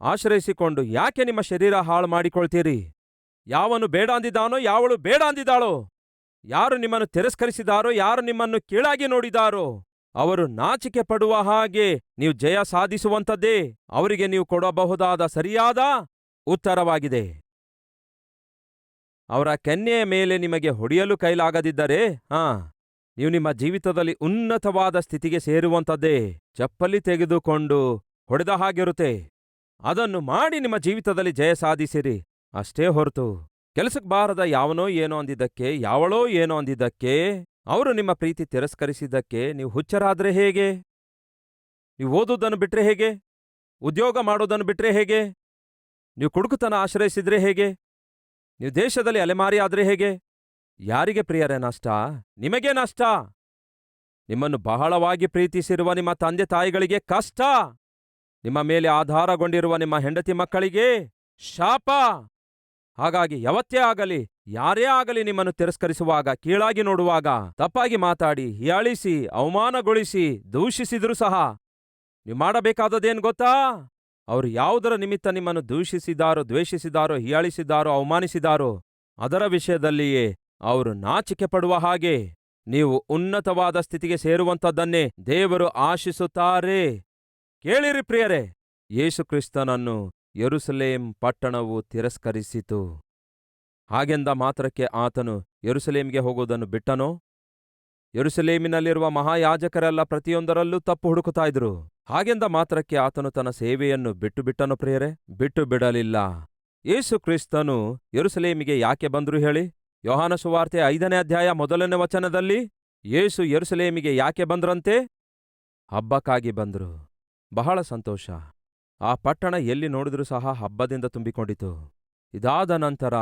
ಆಶ್ರಯಿಸಿಕೊಂಡು ಯಾಕೆ ನಿಮ್ಮ ಶರೀರ ಹಾಳು ಮಾಡಿಕೊಳ್ತೀರಿ? ಯಾವನು ಬೇಡ ಅಂದಿದ್ದಾನೋ, ಯಾವಳು ಬೇಡ ಅಂದಿದ್ದಾಳೋ, ಯಾರು ನಿಮ್ಮನ್ನು ತಿರಸ್ಕರಿಸಿದಾರೋ, ಯಾರು ನಿಮ್ಮನ್ನು ಕೀಳಾಗಿ ನೋಡಿದಾರೋ ಅವರು ನಾಚಿಕೆ ಪಡುವ ಹಾಗೆ ನೀವು ಜಯ ಸಾಧಿಸುವಂಥದ್ದೇ ಅವರಿಗೆ ನೀವು ಕೊಡಬಹುದಾದ ಸರಿಯಾದ ಉತ್ತರವಾಗಿದೆ. ಅವರ ಕೆನ್ನೆಯ ಮೇಲೆ ನಿಮಗೆ ಹೊಡೆಯಲು ಕೈಲಾಗದಿದ್ದರೆ, ನೀವು ನಿಮ್ಮ ಜೀವಿತದಲ್ಲಿ ಉನ್ನತವಾದ ಸ್ಥಿತಿಗೆ ಸೇರುವಂಥದ್ದೇ ಚಪ್ಪಲಿ ತೆಗೆದುಕೊಂಡು ಹೊಡೆದ ಹಾಗಿರುತ್ತೆ. ಅದನ್ನು ಮಾಡಿ ನಿಮ್ಮ ಜೀವಿತದಲ್ಲಿ ಜಯ ಸಾಧಿಸಿರಿ. ಅಷ್ಟೇ ಹೊರತು ಕೆಲಸಕ್ಕೆ ಬಾರದ ಯಾವನೋ ಏನೋ ಅಂದಿದ್ದಕ್ಕೆ, ಯಾವಳೋ ಏನೋ ಅಂದಿದ್ದಕ್ಕೆ, ಅವರು ನಿಮ್ಮ ಪ್ರೀತಿ ತಿರಸ್ಕರಿಸಿದ್ದಕ್ಕೆ ನೀವು ಹುಚ್ಚರಾದ್ರೆ ಹೇಗೆ? ನೀವು ಓದುವುದನ್ನು ಬಿಟ್ರೆ ಹೇಗೆ? ಉದ್ಯೋಗ ಮಾಡೋದನ್ನು ಬಿಟ್ರೆ ಹೇಗೆ? ನೀವು ಕುಡುಕುತನ ಆಶ್ರಯಿಸಿದ್ರೆ ಹೇಗೆ? ನೀವು ದೇಶದಲ್ಲಿ ಅಲೆಮಾರಿ ಆದ್ರೆ ಹೇಗೆ? ಯಾರಿಗೆ ಪ್ರಿಯರೇ ನಷ್ಟ? ನಿಮಗೇ ನಷ್ಟ. ನಿಮ್ಮನ್ನು ಬಹಳವಾಗಿ ಪ್ರೀತಿಸಿರುವ ನಿಮ್ಮ ತಂದೆ ತಾಯಿಗಳಿಗೆ ಕಷ್ಟ. ನಿಮ್ಮ ಮೇಲೆ ಆಧಾರಗೊಂಡಿರುವ ನಿಮ್ಮ ಹೆಂಡತಿ ಮಕ್ಕಳಿಗೆ ಶಾಪ. ಹಾಗಾಗಿ ಯಾವತ್ತೇ ಆಗಲಿ, ಯಾರೇ ಆಗಲಿ ನಿಮ್ಮನ್ನು ತಿರಸ್ಕರಿಸುವಾಗ, ಕೀಳಾಗಿ ನೋಡುವಾಗ, ತಪ್ಪಾಗಿ ಮಾತಾಡಿ, ಹೀಯಾಳಿಸಿ, ಅವಮಾನಗೊಳಿಸಿ, ದೂಷಿಸಿದ್ರೂ ಸಹ ನೀವು ಮಾಡಬೇಕಾದದೇನು ಗೊತ್ತಾ? ಅವರು ಯಾವುದರ ನಿಮಿತ್ತ ನಿಮ್ಮನ್ನು ದೂಷಿಸಿದಾರೋ, ದ್ವೇಷಿಸಿದಾರೋ, ಹೀಯಾಳಿಸಿದಾರೋ, ಅವಮಾನಿಸಿದಾರೋ ಅದರ ವಿಷಯದಲ್ಲಿಯೇ ಅವರು ನಾಚಿಕೆ ಪಡುವ ಹಾಗೆ ನೀವು ಉನ್ನತವಾದ ಸ್ಥಿತಿಗೆ ಸೇರುವಂಥದ್ದನ್ನೇ ದೇವರು ಆಶಿಸುತ್ತಾರೆ. ಕೇಳಿರಿ ಪ್ರಿಯರೇ, ಯೇಸು ಕ್ರಿಸ್ತನನ್ನು ಯೆರೂಸಲೇಮ್ ಪಟ್ಟಣವು ತಿರಸ್ಕರಿಸಿತು. ಹಾಗೆಂದ ಮಾತ್ರಕ್ಕೆ ಆತನು ಯೆರೂಸಲೇಮಿಗೆ ಹೋಗುವುದನ್ನು ಬಿಟ್ಟನೋ? ಯೆರೂಸಲೇಮಿನಲ್ಲಿರುವ ಮಹಾಯಾಜಕರೆಲ್ಲ ಪ್ರತಿಯೊಂದರಲ್ಲೂ ತಪ್ಪು ಹುಡುಕುತ್ತಾ ಇದ್ರು. ಹಾಗೆಂದ ಮಾತ್ರಕ್ಕೆ ಆತನು ತನ್ನ ಸೇವೆಯನ್ನು ಬಿಟ್ಟು ಬಿಟ್ಟನು ಪ್ರಿಯರೇ? ಬಿಟ್ಟು ಬಿಡಲಿಲ್ಲ. ಯೇಸು ಕ್ರಿಸ್ತನು ಯೆರೂಸಲೇಮಿಗೆ ಯಾಕೆ ಬಂದ್ರು ಹೇಳಿ? ಯೋಹಾನ ಸುವಾರ್ತೆ 5ನೇ ಅಧ್ಯಾಯ 1ನೇ ವಚನದಲ್ಲಿ ಯೇಸು ಯೆರೂಸಲೇಮಿಗೆ ಯಾಕೆ ಬಂದ್ರಂತೆ? ಹಬ್ಬಕ್ಕಾಗಿ ಬಂದ್ರು. ಬಹಳ ಸಂತೋಷ. ಆ ಪಟ್ಟಣ ಎಲ್ಲಿ ನೋಡಿದ್ರೂ ಸಹ ಹಬ್ಬದಿಂದ ತುಂಬಿಕೊಂಡಿತು. ಇದಾದ ನಂತರ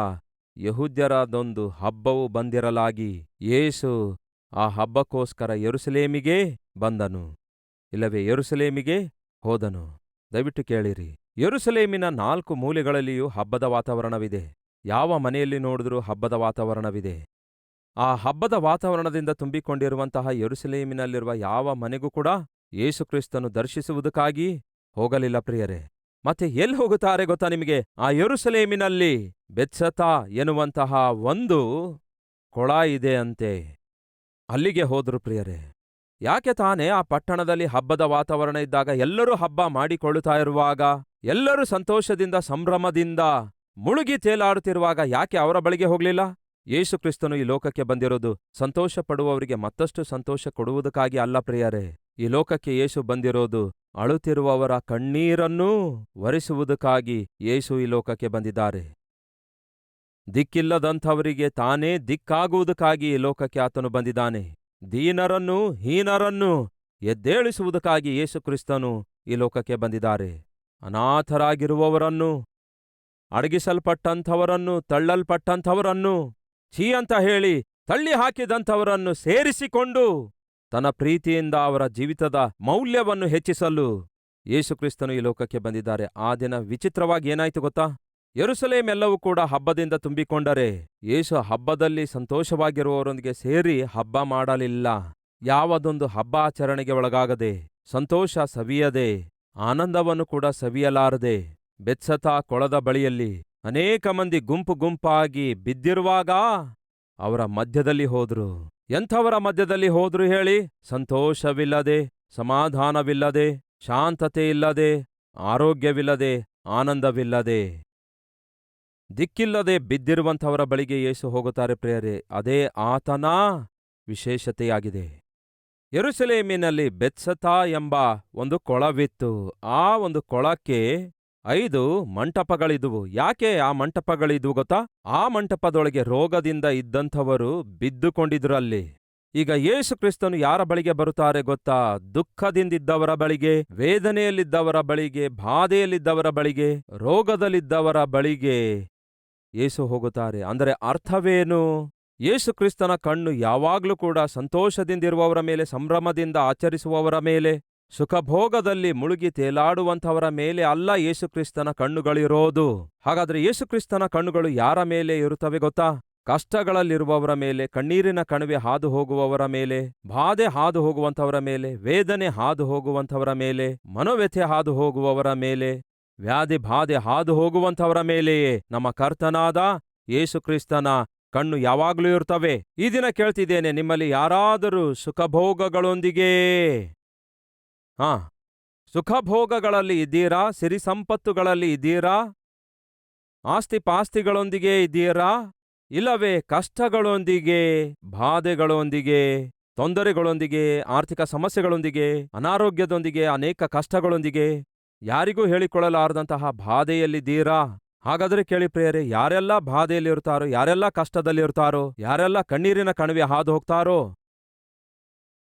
ಯೆಹೂದ್ಯರದೊಂದು ಹಬ್ಬವು ಬಂದಿರಲಾಗಿ ಯೇಸು ಆ ಹಬ್ಬಕ್ಕೋಸ್ಕರ ಯೆರೂಸಲೇಮಿಗೆ ಬಂದನು, ಇಲ್ಲವೇ ಯೆರೂಸಲೇಮಿಗೆ ಹೋದನು. ದಯವಿಟ್ಟು ಕೇಳಿರಿ, ಯೆರೂಸಲೇಮಿನ 4 ಮೂಲೆಗಳಲ್ಲಿಯೂ ಹಬ್ಬದ ವಾತಾವರಣವಿದೆ. ಯಾವ ಮನೆಯಲ್ಲಿ ನೋಡಿದ್ರೂ ಹಬ್ಬದ ವಾತಾವರಣವಿದೆ. ಆ ಹಬ್ಬದ ವಾತಾವರಣದಿಂದ ತುಂಬಿಕೊಂಡಿರುವಂತಹ ಯೆರೂಸಲೇಮಿನಲ್ಲಿರುವ ಯಾವ ಮನೆಗೂ ಕೂಡ ಯೇಸುಕ್ರಿಸ್ತನು ದರ್ಶಿಸುವುದಕ್ಕಾಗಿ ಹೋಗಲಿಲ್ಲ ಪ್ರಿಯರೇ. ಮತ್ತೆ ಎಲ್ಲಿ ಹೋಗುತ್ತಾರೆ ಗೊತ್ತಾ ನಿಮಗೆ? ಆ ಯೆರೂಸಲೇಮಿನಲ್ಲಿ ಬೆತ್ಸತಾ ಎನ್ನುವಂತಹ ಒಂದು ಕೊಳ ಇದೆ ಅಂತೆ, ಅಲ್ಲಿಗೆ ಹೋದ್ರು ಪ್ರಿಯರೇ. ಯಾಕೆ ತಾನೇ ಆ ಪಟ್ಟಣದಲ್ಲಿ ಹಬ್ಬದ ವಾತಾವರಣ ಇದ್ದಾಗ, ಎಲ್ಲರೂ ಹಬ್ಬ ಮಾಡಿಕೊಳ್ಳುತ್ತಾ ಇರುವಾಗ, ಎಲ್ಲರೂ ಸಂತೋಷದಿಂದ ಸಂಭ್ರಮದಿಂದ ಮುಳುಗಿ ತೇಲಾಡುತ್ತಿರುವಾಗ ಯಾಕೆ ಅವರ ಬಳಿಗೆ ಹೋಗಲಿಲ್ಲ? ಯೇಸುಕ್ರಿಸ್ತನು ಈ ಲೋಕಕ್ಕೆ ಬಂದಿರೋದು ಸಂತೋಷ ಪಡುವವರಿಗೆ ಮತ್ತಷ್ಟು ಸಂತೋಷ ಕೊಡುವುದಕ್ಕಾಗಿ ಅಲ್ಲ ಪ್ರಿಯರೇ, ಈ ಲೋಕಕ್ಕೆ ಯೇಸು ಬಂದಿರೋದು ಅಳುತ್ತಿರುವವರ ಕಣ್ಣೀರನ್ನೂ ಒರೆಸುವುದಕ್ಕಾಗಿ ಯೇಸು ಈ ಲೋಕಕ್ಕೆ ಬಂದಿದ್ದಾರೆ. ದಿಕ್ಕಿಲ್ಲದಂಥವರಿಗೆ ತಾನೇ ದಿಕ್ಕಾಗುವುದಕ್ಕಾಗಿ ಈ ಲೋಕಕ್ಕೆ ಆತನು ಬಂದಿದ್ದಾನೆ. ದೀನರನ್ನೂ ಹೀನರನ್ನೂ ಎದ್ದೇಳಿಸುವುದಕ್ಕಾಗಿ ಯೇಸು ಕ್ರಿಸ್ತನು ಈ ಲೋಕಕ್ಕೆ ಬಂದಿದ್ದಾರೆ. ಅನಾಥರಾಗಿರುವವರನ್ನು, ಅಡಗಿಸಲ್ಪಟ್ಟಂಥವರನ್ನು, ತಳ್ಳಲ್ಪಟ್ಟಂಥವರನ್ನು, ಛೀ ಅಂತ ಹೇಳಿ ತಳ್ಳಿ ಹಾಕಿದಂಥವರನ್ನು ಸೇರಿಸಿಕೊಂಡು ತನ್ನ ಪ್ರೀತಿಯಿಂದ ಅವರ ಜೀವಿತದ ಮೌಲ್ಯವನ್ನು ಹೆಚ್ಚಿಸಲು ಯೇಸು ಕ್ರಿಸ್ತನು ಈ ಲೋಕಕ್ಕೆ ಬಂದಿದ್ದಾರೆ. ಆ ದಿನ ವಿಚಿತ್ರವಾಗಿ ಏನಾಯ್ತು ಗೊತ್ತಾ? ಯೆರೂಸಲೇಮ್ ಎಲ್ಲವೂ ಕೂಡ ಹಬ್ಬದಿಂದ ತುಂಬಿಕೊಂಡರೆ ಯೇಸು ಹಬ್ಬದಲ್ಲಿ ಸಂತೋಷವಾಗಿರುವವರೊಂದಿಗೆ ಸೇರಿ ಹಬ್ಬ ಮಾಡಲಿಲ್ಲ. ಯಾವುದೊಂದು ಹಬ್ಬ ಆಚರಣೆಗೆ ಒಳಗಾಗದೆ, ಸಂತೋಷ ಸವಿಯದೆ, ಆನಂದವನ್ನು ಕೂಡ ಸವಿಯಲಾರದೆ ಬೆತ್ಸತಾ ಕೊಳದ ಬಳಿಯಲ್ಲಿ ಅನೇಕ ಮಂದಿ ಗುಂಪು ಗುಂಪಾಗಿ ಬಿದ್ದಿರುವಾಗ ಅವರ ಮಧ್ಯದಲ್ಲಿ ಹೋದ್ರು. ಎಂಥವರ ಮಧ್ಯದಲ್ಲಿ ಹೋದ್ರು ಹೇಳಿ? ಸಂತೋಷವಿಲ್ಲದೆ, ಸಮಾಧಾನವಿಲ್ಲದೆ, ಶಾಂತತೆ ಇಲ್ಲದೆ, ಆರೋಗ್ಯವಿಲ್ಲದೆ, ಆನಂದವಿಲ್ಲದೆ, ದಿಕ್ಕಿಲ್ಲದೆ ಬಿದ್ದಿರುವಂಥವರ ಬಳಿಗೆ ಯೇಸು ಹೋಗುತ್ತಾರೆ ಪ್ರಿಯರೇ. ಅದೇ ಆತನ ವಿಶೇಷತೆಯಾಗಿದೆ. ಯೆರೂಸಲೇಮಿನಲ್ಲಿ ಬೆತ್ಸತಾ ಎಂಬ ಒಂದು ಕೊಳವಿತ್ತು. ಆ ಒಂದು ಕೊಳಕ್ಕೆ 5 ಮಂಟಪಗಳಿದ್ದುವು. ಯಾಕೆ ಆ ಮಂಟಪಗಳಿದ್ವು ಗೊತ್ತಾ? ಆ ಮಂಟಪದೊಳಗೆ ರೋಗದಿಂದ ಇದ್ದಂಥವರು ಬಿದ್ದುಕೊಂಡಿದ್ರು ಅಲ್ಲಿ. ಈಗ ಯೇಸು ಕ್ರಿಸ್ತನು ಯಾರ ಬಳಿಗೆ ಬರುತ್ತಾರೆ ಗೊತ್ತಾ? ದುಃಖದಿಂದಿದ್ದವರ ಬಳಿಗೆ, ವೇದನೆಯಲ್ಲಿದ್ದವರ ಬಳಿಗೆ, ಬಾಧೆಯಲ್ಲಿದ್ದವರ ಬಳಿಗೆ, ರೋಗದಲ್ಲಿದ್ದವರ ಬಳಿಗೆ ಯೇಸು ಹೋಗುತ್ತಾರೆ. ಅಂದರೆ ಅರ್ಥವೇನು? ಯೇಸು ಕ್ರಿಸ್ತನ ಕಣ್ಣು ಯಾವಾಗ್ಲೂ ಕೂಡ ಸಂತೋಷದಿಂದಿರುವವರ ಮೇಲೆ, ಸಂಭ್ರಮದಿಂದ ಆಚರಿಸುವವರ ಮೇಲೆ, ಸುಖಭೋಗದಲ್ಲಿ ಮುಳುಗಿ ತೇಲಾಡುವಂಥವರ ಮೇಲೆ ಅಲ್ಲ ಯೇಸು ಕ್ರಿಸ್ತನ ಕಣ್ಣುಗಳಿರೋದು. ಹಾಗಾದ್ರೆ ಯೇಸು ಕ್ರಿಸ್ತನ ಕಣ್ಣುಗಳು ಯಾರ ಮೇಲೆ ಇರುತ್ತವೆ ಗೊತ್ತಾ? ಕಷ್ಟಗಳಲ್ಲಿರುವವರ ಮೇಲೆ, ಕಣ್ಣೀರಿನ ಕಣಿವೆ ಹಾದು ಹೋಗುವವರ ಮೇಲೆ, ಬಾಧೆ ಹಾದು ಹೋಗುವಂಥವರ ಮೇಲೆ, ವೇದನೆ ಹಾದು ಹೋಗುವಂಥವರ ಮೇಲೆ, ಮನೋವ್ಯಥೆ ಹಾದು ಹೋಗುವವರ ಮೇಲೆ, ವ್ಯಾಧಿ ಬಾಧೆ ಹಾದು ಹೋಗುವಂಥವರ ಮೇಲೆಯೇ ನಮ್ಮ ಕರ್ತನಾದ ಯೇಸು ಕ್ರಿಸ್ತನ ಕಣ್ಣು ಯಾವಾಗ್ಲೂ ಇರ್ತವೆ. ಈ ದಿನ ಕೇಳ್ತಿದ್ದೇನೆ, ನಿಮ್ಮಲ್ಲಿ ಯಾರಾದರೂ ಸುಖಭೋಗಗಳೊಂದಿಗೆ ಸುಖಭೋಗಗಳಲ್ಲಿ ಇದ್ದೀರಾ? ಸಿರಿ ಸಂಪತ್ತುಗಳಲ್ಲಿ ಇದ್ದೀರಾ? ಆಸ್ತಿ ಪಾಸ್ತಿಗಳೊಂದಿಗೆ ಇದ್ದೀರಾ? ಇಲ್ಲವೇ ಕಷ್ಟಗಳೊಂದಿಗೆ, ಬಾಧೆಗಳೊಂದಿಗೆ, ತೊಂದರೆಗಳೊಂದಿಗೆ, ಆರ್ಥಿಕ ಸಮಸ್ಯೆಗಳೊಂದಿಗೆ, ಅನಾರೋಗ್ಯದೊಂದಿಗೆ, ಅನೇಕ ಕಷ್ಟಗಳೊಂದಿಗೆ, ಯಾರಿಗೂ ಹೇಳಿಕೊಳ್ಳಲಾರದಂತಹ ಬಾಧೆಯಲ್ಲಿದ್ದೀರಾ? ಹಾಗಾದರೆ ಕೇಳಿ ಪ್ರಿಯರೇ, ಯಾರೆಲ್ಲ ಬಾಧೆಯಲ್ಲಿರ್ತಾರೋ, ಯಾರೆಲ್ಲ ಕಷ್ಟದಲ್ಲಿರ್ತಾರೋ, ಯಾರೆಲ್ಲ ಕಣ್ಣೀರಿನ ಕಣಿವೆ ಹಾದು ಹೋಗ್ತಾರೋ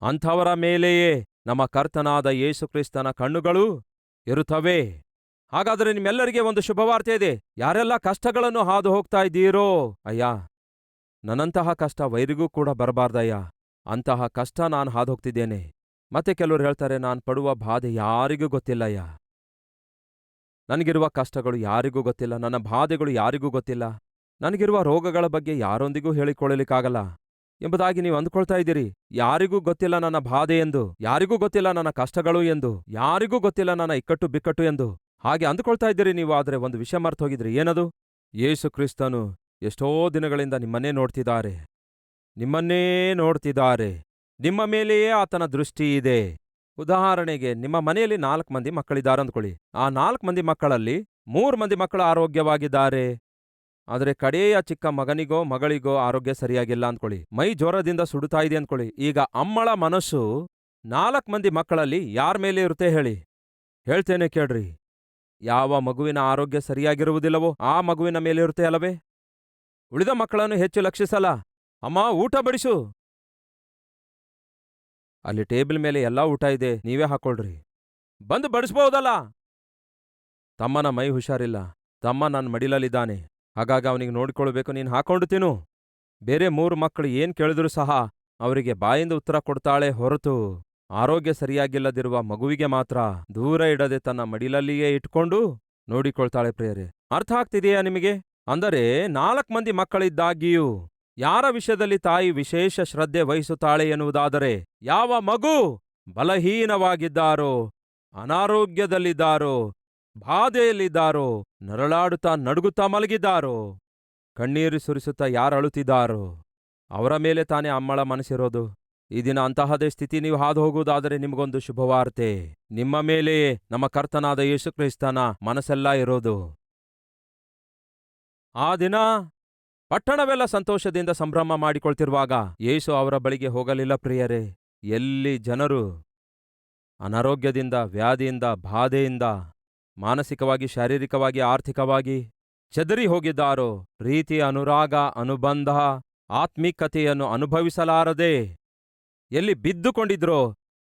ಅಂಥವರ ಮೇಲೆಯೇ ನಮ್ಮ ಕರ್ತನಾದ ಯೇಸು ಕ್ರಿಸ್ತನ ಕಣ್ಣುಗಳು ಇರುತ್ತವೆ. ಹಾಗಾದರೆ ನಿಮ್ಮೆಲ್ಲರಿಗೆ ಒಂದು ಶುಭವಾರ್ತೆ ಇದೆ. ಯಾರೆಲ್ಲ ಕಷ್ಟಗಳನ್ನು ಹಾದು ಹೋಗ್ತಾ ಇದ್ದೀರೋ, ಅಯ್ಯ ನನ್ನಂತಹ ಕಷ್ಟ ವೈರಿಗೂ ಕೂಡ ಬರಬಾರ್ದಯ್ಯ, ಅಂತಹ ಕಷ್ಟ ನಾನು ಹಾದು ಹೋಗ್ತಿದ್ದೇನೆ. ಮತ್ತೆ ಕೆಲವರು ಹೇಳ್ತಾರೆ, ನಾನು ಪಡುವ ಬಾಧೆ ಯಾರಿಗೂ ಗೊತ್ತಿಲ್ಲಯ್ಯ, ನನಗಿರುವ ಕಷ್ಟಗಳು ಯಾರಿಗೂ ಗೊತ್ತಿಲ್ಲ, ನನ್ನ ಬಾಧೆಗಳು ಯಾರಿಗೂ ಗೊತ್ತಿಲ್ಲ, ನನಗಿರುವ ರೋಗಗಳ ಬಗ್ಗೆ ಯಾರೊಂದಿಗೂ ಹೇಳಿಕೊಳ್ಳಲಿಕ್ಕಾಗಲ್ಲ ಎಂಬುದಾಗಿ ನೀವು ಅಂದ್ಕೊಳ್ತಾ ಇದ್ದೀರಿ. ಯಾರಿಗೂ ಗೊತ್ತಿಲ್ಲ ನನ್ನ ಬಾಧೆ ಎಂದು, ಯಾರಿಗೂ ಗೊತ್ತಿಲ್ಲ ನನ್ನ ಕಷ್ಟಗಳು ಎಂದು, ಯಾರಿಗೂ ಗೊತ್ತಿಲ್ಲ ನನ್ನ ಇಕ್ಕಟ್ಟು ಬಿಕ್ಕಟ್ಟು ಎಂದು ಹಾಗೆ ಅಂದುಕೊಳ್ತಾ ಇದ್ದೀರಿ ನೀವು. ಆದರೆ ಒಂದು ವಿಷಯ ಮರ್ತು ಹೋಗಿದ್ರಿ. ಏನದು? ಯೇಸು ಕ್ರಿಸ್ತನು ಎಷ್ಟೋ ದಿನಗಳಿಂದ ನಿಮ್ಮನ್ನೇ ನೋಡ್ತಿದ್ದಾರೆ, ನಿಮ್ಮನ್ನೇ ನೋಡ್ತಿದ್ದಾರೆ. ನಿಮ್ಮ ಮೇಲೆಯೇ ಆತನ ದೃಷ್ಟಿ ಇದೆ. ಉದಾಹರಣೆಗೆ, ನಿಮ್ಮ ಮನೆಯಲ್ಲಿ 4 ಮಂದಿ ಮಕ್ಕಳಿದ್ದಾರೆ ಅಂದ್ಕೊಳ್ಳಿ. ಆ 4 ಮಂದಿ ಮಕ್ಕಳಲ್ಲಿ 3 ಮಂದಿ ಮಕ್ಕಳು ಆರೋಗ್ಯವಾಗಿದ್ದಾರೆ. ಆದರೆ ಕಡೆಯ ಚಿಕ್ಕ ಮಗನಿಗೋ ಮಗಳಿಗೋ ಆರೋಗ್ಯ ಸರಿಯಾಗಿಲ್ಲ ಅಂದ್ಕೊಳ್ಳಿ. ಮೈ ಜ್ವರದಿಂದ ಸುಡುತ್ತಾ ಇದೆ ಅಂದ್ಕೊಳ್ಳಿ. ಈಗ ಅಮ್ಮಳ ಮನಸ್ಸು 4 ಮಂದಿ ಮಕ್ಕಳಲ್ಲಿ ಯಾರ ಮೇಲೆ ಇರುತ್ತೆ ಹೇಳಿ? ಹೇಳ್ತೇನೆ ಕೇಳ್ರಿ. ಯಾವ ಮಗುವಿನ ಆರೋಗ್ಯ ಸರಿಯಾಗಿರುವುದಿಲ್ಲವೋ ಆ ಮಗುವಿನ ಮೇಲಿರುತ್ತೆ ಅಲ್ಲವೇ? ಉಳಿದ ಮಕ್ಕಳನ್ನು ಹೆಚ್ಚು ಲಕ್ಷಿಸಲ್ಲ. ಅಮ್ಮ ಊಟ ಬಡಿಸು, ಅಲ್ಲಿ ಟೇಬಲ್ ಮೇಲೆ ಎಲ್ಲಾ ಊಟ ಇದೆ, ನೀವೇ ಹಾಕೊಳ್ರಿ, ಬಂದು ಬಡಿಸ್ಬಹುದಲ್ಲ. ತಮ್ಮನ ಮೈ ಹುಷಾರಿಲ್ಲ, ತಮ್ಮ ನನ್ನ ಮಡಿಲಲ್ಲಿದ್ದಾನೆ, ಹಾಗಾಗಿ ಅವನಿಗೆ ನೋಡಿಕೊಳ್ಬೇಕು, ನೀನು ಹಾಕೊಂಡು ತಿನ್ನು. ಬೇರೆ 3 ಮಕ್ಕಳು ಏನ್ ಕೇಳಿದ್ರೂ ಸಹ ಅವರಿಗೆ ಬಾಯಿಂದ ಉತ್ತರ ಕೊಡ್ತಾಳೆ ಹೊರತು ಆರೋಗ್ಯ ಸರಿಯಾಗಿಲ್ಲದಿರುವ ಮಗುವಿಗೆ ಮಾತ್ರ ದೂರ ಇಡದೆ ತನ್ನ ಮಡಿಲಲ್ಲಿಯೇ ಇಟ್ಕೊಂಡು ನೋಡಿಕೊಳ್ತಾಳೆ. ಪ್ರಿಯರೇ, ಅರ್ಥ ಆಗ್ತಿದೆಯಾ ನಿಮಗೆ? ಅಂದರೆ 4 ಮಂದಿ ಮಕ್ಕಳಿದ್ದಾಗಿಯೂ ಯಾರ ವಿಷಯದಲ್ಲಿ ತಾಯಿ ವಿಶೇಷ ಶ್ರದ್ಧೆ ವಹಿಸುತ್ತಾಳೆ ಎನ್ನುವುದಾದರೆ, ಯಾವ ಮಗು ಬಲಹೀನವಾಗಿದ್ದಾರೋ, ಅನಾರೋಗ್ಯದಲ್ಲಿದ್ದಾರೋ, ಬಾಧೆಯಲ್ಲಿದ್ದಾರೋ, ನರಳಾಡುತ್ತಾ ನಡುಗುತ್ತಾ ಮಲಗಿದ್ದಾರೋ, ಕಣ್ಣೀರು ಸುರಿಸುತ್ತಾ ಯಾರು ಅಳುತ್ತಿದ್ದಾರೋ ಅವರ ಮೇಲೆ ತಾನೇ ಅಮ್ಮಳ ಮನಸ್ಸಿರೋದು. ಈ ದಿನ ಅಂತಹದೇ ಸ್ಥಿತಿ ನೀವು ಹಾದು ಹೋಗುವುದಾದರೆ ನಿಮಗೊಂದು ಶುಭವಾರ್ತೆ. ನಿಮ್ಮ ಮೇಲೆಯೇ ನಮ್ಮ ಕರ್ತನಾದ ಯೇಸು ಕ್ರಿಸ್ತನ ಮನಸ್ಸೆಲ್ಲ ಇರೋದು. ಆ ದಿನ ಪಟ್ಟಣವೆಲ್ಲ ಸಂತೋಷದಿಂದ ಸಂಭ್ರಮ ಮಾಡಿಕೊಳ್ತಿರುವಾಗ ಯೇಸು ಅವರ ಬಳಿಗೆ ಹೋಗಲಿಲ್ಲ ಪ್ರಿಯರೇ. ಎಲ್ಲಿ ಜನರು ಅನಾರೋಗ್ಯದಿಂದ, ವ್ಯಾಧಿಯಿಂದ, ಬಾಧೆಯಿಂದ, ಮಾನಸಿಕವಾಗಿ, ಶಾರೀರಿಕವಾಗಿ, ಆರ್ಥಿಕವಾಗಿ ಚದರಿ ಹೋಗಿದ್ದಾರೋ, ಪ್ರೀತಿ, ಅನುರಾಗ, ಅನುಬಂಧ, ಆತ್ಮಿಕತೆಯನ್ನು ಅನುಭವಿಸಲಾರದೆ ಎಲ್ಲಿ ಬಿದ್ದುಕೊಂಡಿದ್ರೋ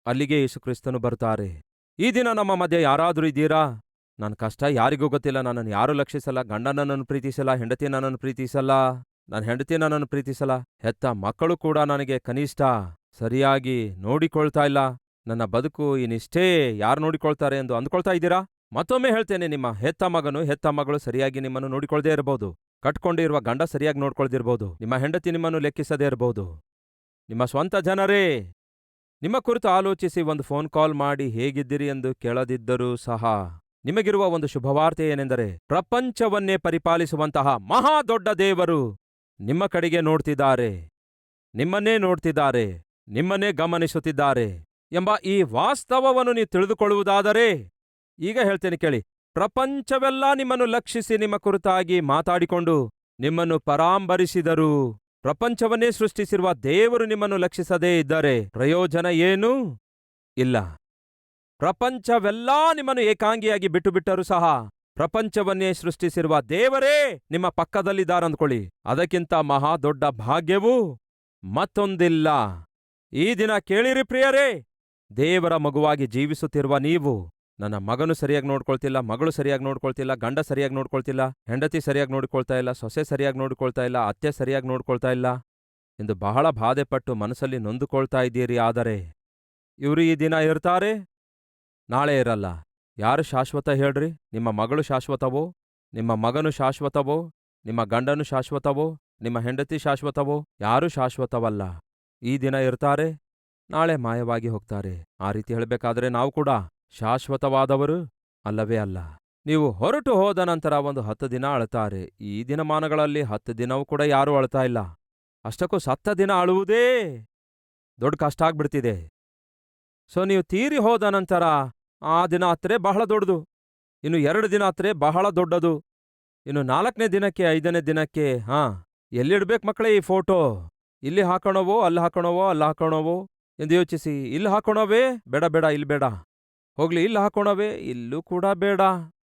ಅಲ್ಲಿಗೆ ಯೇಸುಕ್ರಿಸ್ತನು ಬರ್ತಾರೆ. ಈ ದಿನ ನಮ್ಮ ಮಧ್ಯೆ ಯಾರಾದರೂ ಇದ್ದೀರಾ? ನನ್ನ ಕಷ್ಟ ಯಾರಿಗೂ ಗೊತ್ತಿಲ್ಲ, ನನ್ನನ್ನು ಯಾರೂ ಲಕ್ಷಿಸಲ್ಲ, ಗಂಡ ನನ್ನನ್ನು ಪ್ರೀತಿಸಲ್ಲ, ಹೆಂಡತಿ ನನ್ನನ್ನು ಪ್ರೀತಿಸಲ್ಲ, ನನ್ನ ಹೆಂಡತಿ ನನ್ನನ್ನು ಪ್ರೀತಿಸಲ್ಲ, ಹೆತ್ತ ಮಕ್ಕಳು ಕೂಡ ನನಗೆ ಕನಿಷ್ಠ ಸರಿಯಾಗಿ ನೋಡಿಕೊಳ್ತಾ ಇಲ್ಲ, ನನ್ನ ಬದುಕು ಇನ್ನಿಷ್ಟೇ, ಯಾರು ನೋಡಿಕೊಳ್ತಾರೆ ಎಂದು ಅಂದ್ಕೊಳ್ತಾ ಇದ್ದೀರಾ? ಮತ್ತೊಮ್ಮೆ ಹೇಳ್ತೇನೆ, ನಿಮ್ಮ ಹೆತ್ತ ಮಗನು ಹೆತ್ತ ಮಗಳು ಸರಿಯಾಗಿ ನಿಮ್ಮನ್ನು ನೋಡಿಕೊಳ್ದೇ ಇರಬಹುದು, ಕಟ್ಕೊಂಡಿರುವ ಗಂಡ ಸರಿಯಾಗಿ ನೋಡ್ಕೊಳ್ದಿರ್ಬೋದು, ನಿಮ್ಮ ಹೆಂಡತಿ ನಿಮ್ಮನ್ನು ಲೆಕ್ಕಿಸದೇ ಇರಬಹುದು. ನಿಮ್ಮ ಸ್ವಂತ ಜನರೇ ನಿಮ್ಮ ಕುರಿತು ಆಲೋಚಿಸಿ ಒಂದು ಫೋನ್ ಕಾಲ್ ಮಾಡಿ ಹೇಗಿದ್ದೀರಿ ಎಂದು ಕೇಳದಿದ್ದರೂ ಸಹ ನಿಮಗಿರುವ ಒಂದು ಶುಭವಾರ್ತೆ ಏನೆಂದರೆ, ಪ್ರಪಂಚವನ್ನೇ ಪರಿಪಾಲಿಸುವಂತಹ ಮಹಾ ದೊಡ್ಡ ದೇವರು ನಿಮ್ಮ ಕಡೆಗೆ ನೋಡ್ತಿದ್ದಾರೆ, ನಿಮ್ಮನ್ನೇ ನೋಡ್ತಿದ್ದಾರೆ, ನಿಮ್ಮನ್ನೇ ಗಮನಿಸುತ್ತಿದ್ದಾರೆ ಎಂಬ ಈ ವಾಸ್ತವವನ್ನು ನೀವು ತಿಳಿದುಕೊಳ್ಳುವುದಾದರೆ, ಈಗ ಹೇಳ್ತೇನೆ ಕೇಳಿ, ಪ್ರಪಂಚವೆಲ್ಲ ನಿಮ್ಮನ್ನು ಲಕ್ಷಿಸಿ ನಿಮ್ಮ ಕುರಿತಾಗಿ ಮಾತಾಡಿಕೊಂಡು ನಿಮ್ಮನ್ನು ಪರಾಂಬರಿಸಿದರು, ಪ್ರಪಂಚವನ್ನೇ ಸೃಷ್ಟಿಸಿರುವ ದೇವರು ನಿಮ್ಮನ್ನು ಲಕ್ಷಿಸದೇ ಇದ್ದರೆ ಪ್ರಯೋಜನ ಏನೂ ಇಲ್ಲ. ಪ್ರಪಂಚವೆಲ್ಲಾ ನಿಮ್ಮನ್ನು ಏಕಾಂಗಿಯಾಗಿ ಬಿಟ್ಟು ಬಿಟ್ಟರೂ ಸಹ ಪ್ರಪಂಚವನ್ನೇ ಸೃಷ್ಟಿಸಿರುವ ದೇವರೇ ನಿಮ್ಮ ಪಕ್ಕದಲ್ಲಿದ್ದಾರಂದ್ಕೊಳ್ಳಿ, ಅದಕ್ಕಿಂತ ಮಹಾ ದೊಡ್ಡ ಭಾಗ್ಯವೂ ಮತ್ತೊಂದಿಲ್ಲ. ಈ ದಿನ ಕೇಳಿರಿ ಪ್ರಿಯರೇ, ದೇವರ ಮಗುವಾಗಿ ಜೀವಿಸುತ್ತಿರುವ ನೀವು, ನನ್ನ ಮಗನು ಸರಿಯಾಗಿ ನೋಡ್ಕೊಳ್ತಿಲ್ಲ, ಮಗಳು ಸರಿಯಾಗಿ ನೋಡ್ಕೊಳ್ತಿಲ್ಲ, ಗಂಡ ಸರಿಯಾಗಿ ನೋಡ್ಕೊಳ್ತಿಲ್ಲ, ಹೆಂಡತಿ ಸರಿಯಾಗಿ ನೋಡ್ಕೊಳ್ತಾ ಇಲ್ಲ, ಸೊಸೆ ಸರಿಯಾಗಿ ನೋಡ್ಕೊಳ್ತಾ ಇಲ್ಲ, ಅತ್ತೆ ಸರಿಯಾಗಿ ನೋಡ್ಕೊಳ್ತಾ ಇಲ್ಲ ಎಂದು ಬಹಳ ಬಾಧೆಪಟ್ಟು ಮನಸ್ಸಲ್ಲಿ ನೊಂದುಕೊಳ್ತಾ ಇದ್ದೀರಿ. ಆದರೆ ಇವರು ಈ ದಿನ ಇರ್ತಾರೆ, ನಾಳೆ ಇರಲ್ಲ. ಯಾರು ಶಾಶ್ವತ ಹೇಳ್ರಿ? ನಿಮ್ಮ ಮಗಳು ಶಾಶ್ವತವೋ? ನಿಮ್ಮ ಮಗನು ಶಾಶ್ವತವೋ? ನಿಮ್ಮ ಗಂಡನು ಶಾಶ್ವತವೋ? ನಿಮ್ಮ ಹೆಂಡತಿ ಶಾಶ್ವತವೋ? ಯಾರೂ ಶಾಶ್ವತವಲ್ಲ. ಈ ದಿನ ಇರ್ತಾರೆ, ನಾಳೆ ಮಾಯವಾಗಿ ಹೋಗ್ತಾರೆ. ಆ ರೀತಿ ಹೇಳಬೇಕಾದ್ರೆ ನಾವು ಕೂಡ ಶಾಶ್ವತವಾದವರು ಅಲ್ಲವೇ ಅಲ್ಲ. ನೀವು ಹೊರಟು ಹೋದ ನಂತರ ಒಂದು 10 ದಿನ ಅಳ್ತಾರೆ. ಈ ದಿನಮಾನಗಳಲ್ಲಿ 10 ದಿನವೂ ಕೂಡ ಯಾರೂ ಅಳ್ತಾ ಇಲ್ಲ. ಅಷ್ಟಕ್ಕೂ ಸತ್ತ ದಿನ ಅಳುವುದೇ ದೊಡ್ಡ ಕಷ್ಟ ಆಗ್ಬಿಡ್ತಿದೆ. ಸೊ ನೀವು ತೀರಿ ಹೋದ ನಂತರ ಆ ದಿನ ಹತ್ರೆ ಬಹಳ ದೊಡ್ಡದು, ಇನ್ನು 2 ದಿನ ಹತ್ರೆ ಬಹಳ ದೊಡ್ಡದು, ಇನ್ನು 4ನೇ ದಿನಕ್ಕೆ 5ನೇ ದಿನಕ್ಕೆ ಎಲ್ಲಿಡ್ಬೇಕು ಮಕ್ಕಳೇ ಈ ಫೋಟೋ? ಇಲ್ಲಿ ಹಾಕೋಣವೋ ಅಲ್ಲಿ ಹಾಕೋಣವೋ ಅಲ್ಲಿ ಹಾಕೋಣವೋ ಎಂದು ಯೋಚಿಸಿ, ಇಲ್ಲಿ ಹಾಕೋಣವೇ? ಬೇಡ ಬೇಡ, ಇಲ್ಲಿ ಬೇಡ. ಹೋಗ್ಲಿ, ಇಲ್ಲಿ ಹಾಕೋಣವೇ? ಇಲ್ಲೂ ಕೂಡ ಬೇಡ.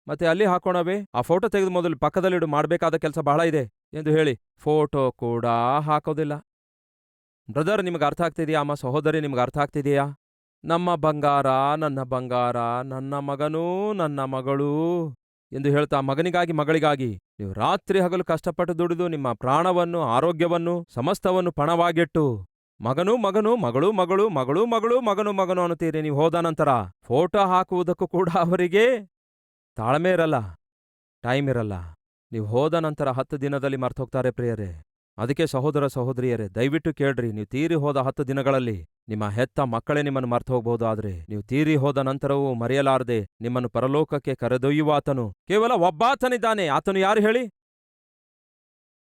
ಮತ್ತೆ ಅಲ್ಲಿ ಹಾಕೋಣವೇ? ಆ ಫೋಟೋ ತೆಗೆದು ಮೊದಲು ಪಕ್ಕದಲ್ಲಿಡು, ಮಾಡಬೇಕಾದ ಕೆಲಸ ಬಹಳ ಇದೆ ಎಂದು ಹೇಳಿ ಫೋಟೋ ಕೂಡ ಹಾಕೋದಿಲ್ಲ. ಬ್ರದರ್, ನಿಮಗೆ ಅರ್ಥ ಆಗ್ತಿದೆಯಾ? ಅಮ್ಮ, ಸಹೋದರಿ, ನಿಮ್ಗೆ ಅರ್ಥ ಆಗ್ತಿದೆಯಾ? ನಮ್ಮ ಬಂಗಾರ, ನನ್ನ ಬಂಗಾರ, ನನ್ನ ಮಗನೂ ನನ್ನ ಮಗಳೂ ಎಂದು ಹೇಳ್ತಾ ಮಗನಿಗಾಗಿ ಮಗಳಿಗಾಗಿ ನೀವು ರಾತ್ರಿ ಹಗಲು ಕಷ್ಟಪಟ್ಟು ದುಡಿದು ನಿಮ್ಮ ಪ್ರಾಣವನ್ನು, ಆರೋಗ್ಯವನ್ನು, ಸಮಸ್ತವನ್ನು ಪಣವಾಗಿಟ್ಟು ಮಗನು ಮಗನು, ಮಗಳು ಮಗಳು, ಮಗಳು ಮಗಳು, ಮಗನು ಮಗನು ಅನ್ನುತ್ತೀರಿ. ನೀವು ಹೋದ ನಂತರ ಫೋಟೋ ಹಾಕುವುದಕ್ಕೂ ಕೂಡ ಅವರಿಗೆ ತಾಳ್ಮೆ ಇರಲ್ಲ, ಟೈಮ್ ಇರಲ್ಲ. ನೀವು ಹೋದ ನಂತರ 10 ದಿನದಲ್ಲಿ ಮರ್ತೋಗ್ತಾರೆ ಪ್ರಿಯರೇ. ಅದಕ್ಕೆ ಸಹೋದರ ಸಹೋದರಿಯರೇ, ದಯವಿಟ್ಟು ಕೇಳ್ರಿ, ನೀವು ತೀರಿ ಹೋದ 10 ದಿನಗಳಲ್ಲಿ ನಿಮ್ಮ ಹೆತ್ತ ಮಕ್ಕಳೇ ನಿಮ್ಮನ್ನು ಮರ್ತು ಹೋಗ್ಬೋದು. ಆದ್ರೆ ನೀವು ತೀರಿ ಹೋದ ನಂತರವೂ ಮರೆಯಲಾರದೆ ನಿಮ್ಮನ್ನು ಪರಲೋಕಕ್ಕೆ ಕರೆದೊಯ್ಯುವ ಆತನು ಕೇವಲ ಒಬ್ಬಾತನಿದ್ದಾನೆ. ಆತನು ಯಾರು ಹೇಳಿ?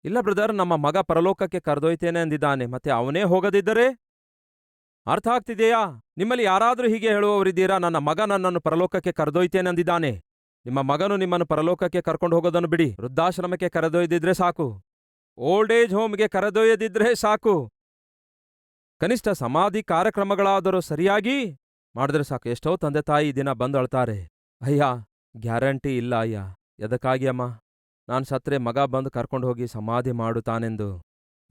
ಇಲ್ಲ ಬ್ರದರ್, ನಮ್ಮ ಮಗ ಪರಲೋಕಕ್ಕೆ ಕರೆದೊಯ್ತೇನೆ ಅಂದಿದ್ದಾನೆ, ಮತ್ತೆ ಅವನೇ ಹೋಗದಿದ್ದರೆ? ಅರ್ಥ ಆಗ್ತಿದೆಯಾ? ನಿಮ್ಮಲ್ಲಿ ಯಾರಾದರೂ ಹೀಗೆ ಹೇಳುವವರಿದ್ದೀರಾ, ನನ್ನ ಮಗ ನನ್ನನ್ನು ಪರಲೋಕಕ್ಕೆ ಕರೆದೊಯ್ತೇನೆ ಅಂದಿದ್ದಾನೆ? ನಿಮ್ಮ ಮಗನು ನಿಮ್ಮನ್ನು ಪರಲೋಕಕ್ಕೆ ಕರ್ಕೊಂಡು ಹೋಗೋದನ್ನು ಬಿಡಿ, ವೃದ್ಧಾಶ್ರಮಕ್ಕೆ ಕರೆದೊಯ್ದಿದ್ರೆ ಸಾಕು, ಓಲ್ಡ್ ಏಜ್ ಹೋಮ್ಗೆ ಕರೆದೊಯ್ಯದಿದ್ರೆ ಸಾಕು, ಕನಿಷ್ಠ ಸಮಾಧಿ ಕಾರ್ಯಕ್ರಮಗಳಾದರೂ ಸರಿಯಾಗಿ ಮಾಡಿದ್ರೆ ಸಾಕು. ಎಷ್ಟೋ ತಂದೆ ತಾಯಿ ದಿನ ಬಂದು ಅಳ್ತಾರೆ, ಅಯ್ಯ ಗ್ಯಾರಂಟಿ ಇಲ್ಲ ಅಯ್ಯ. ಎದಕ್ಕಾಗಿ ಅಮ್ಮ? ನಾನು ಸತ್ರೆ ಮಗ ಬಂದು ಕರ್ಕೊಂಡು ಹೋಗಿ ಸಮಾಧಿ ಮಾಡುತ್ತಾನೆಂದು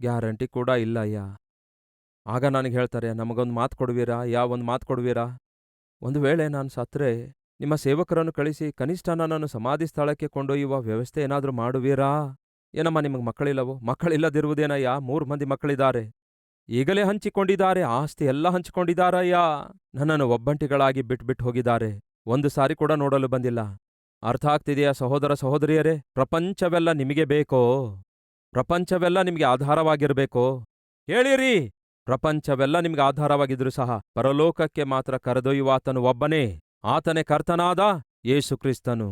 ಗ್ಯಾರಂಟಿ ಕೂಡ ಇಲ್ಲ ಅಯ್ಯ. ಆಗ ನನಗೆ ಹೇಳ್ತಾರೆ, ನಮಗೊಂದು ಮಾತು ಕೊಡುವೀರಾ? ಒಂದು ಮಾತು ಕೊಡುವೀರಾ? ಒಂದು ವೇಳೆ ನಾನು ಸತ್ರೆ ನಿಮ್ಮ ಸೇವಕರನ್ನು ಕಳಿಸಿ ಕನಿಷ್ಠ ನನ್ನನ್ನು ಸಮಾಧಿ ಸ್ಥಳಕ್ಕೆ ಕೊಂಡೊಯ್ಯುವ ವ್ಯವಸ್ಥೆ ಏನಾದರೂ ಮಾಡುವೀರಾ? ಏನಮ್ಮ, ನಿಮಗೆ ಮಕ್ಕಳಿಲ್ಲವೋ? ಮಕ್ಕಳಿಲ್ಲದಿರುವುದೇನಯ್ಯ? 3 ಮಂದಿ ಮಕ್ಕಳಿದ್ದಾರೆ, ಈಗಲೇ ಹಂಚಿಕೊಂಡಿದ್ದಾರೆ, ಆಸ್ತಿ ಎಲ್ಲ ಹಂಚಿಕೊಂಡಿದ್ದಾರಯ್ಯ. ನನ್ನನ್ನು ಒಬ್ಬಂಟಿಗಳಾಗಿ ಬಿಟ್ಬಿಟ್ಟು ಹೋಗಿದ್ದಾರೆ, ಒಂದು ಸಾರಿ ಕೂಡ ನೋಡಲು ಬಂದಿಲ್ಲ. ಅರ್ಥ ಆಗ್ತಿದೆಯಾ ಸಹೋದರ ಸಹೋದರಿಯರೇ? ಪ್ರಪಂಚವೆಲ್ಲ ನಿಮಗೆ ಬೇಕೋ? ಪ್ರಪಂಚವೆಲ್ಲ ನಿಮಗೆ ಆಧಾರವಾಗಿರಬೇಕೋ? ಹೇಳಿರಿ, ಪ್ರಪಂಚವೆಲ್ಲ ನಿಮಗೆ ಆಧಾರವಾಗಿದ್ರೂ ಸಹ ಪರಲೋಕಕ್ಕೆ ಮಾತ್ರ ಕರೆದೊಯ್ಯುವಾತನು ಒಬ್ಬನೇ, ಆತನೇ ಕರ್ತನಾದ ಯೇಸು ಕ್ರಿಸ್ತನು.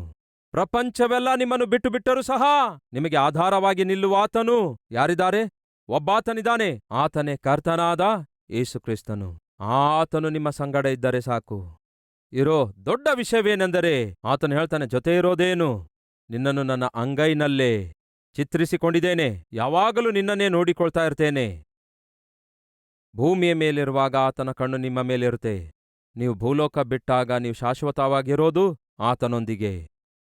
ಪ್ರಪಂಚವೆಲ್ಲ ನಿಮ್ಮನ್ನು ಬಿಟ್ಟು ಬಿಟ್ಟರೂ ಸಹ ನಿಮಗೆ ಆಧಾರವಾಗಿ ನಿಲ್ಲುವಾತನು ಯಾರಿದ್ದಾರೆ? ಒಬ್ಬಾತನಿದ್ದಾನೆ, ಆತನೇ ಕರ್ತನಾದ ಯೇಸು ಕ್ರಿಸ್ತನು. ಆತನು ನಿಮ್ಮ ಸಂಗಡ ಇದ್ದರೆ ಸಾಕು. ಇರೋ ದೊಡ್ಡ ವಿಷಯವೇನೆಂದರೆ, ಆತನು ಹೇಳ್ತಾನೆ, ಜೊತೆ ಇರೋದೇನು? ನಿನ್ನನ್ನು ನನ್ನ ಅಂಗೈನಲ್ಲೇ ಚಿತ್ರಿಸಿಕೊಂಡಿದ್ದೇನೆ, ಯಾವಾಗಲೂ ನಿನ್ನನ್ನೇ ನೋಡಿಕೊಳ್ತಾ ಇರ್ತೇನೆ. ಭೂಮಿಯ ಮೇಲಿರುವಾಗ ಆತನ ಕಣ್ಣು ನಿಮ್ಮ ಮೇಲಿರುತ್ತೆ, ನೀವು ಭೂಲೋಕ ಬಿಟ್ಟಾಗ ನೀವು ಶಾಶ್ವತವಾಗಿರೋದು ಆತನೊಂದಿಗೆ.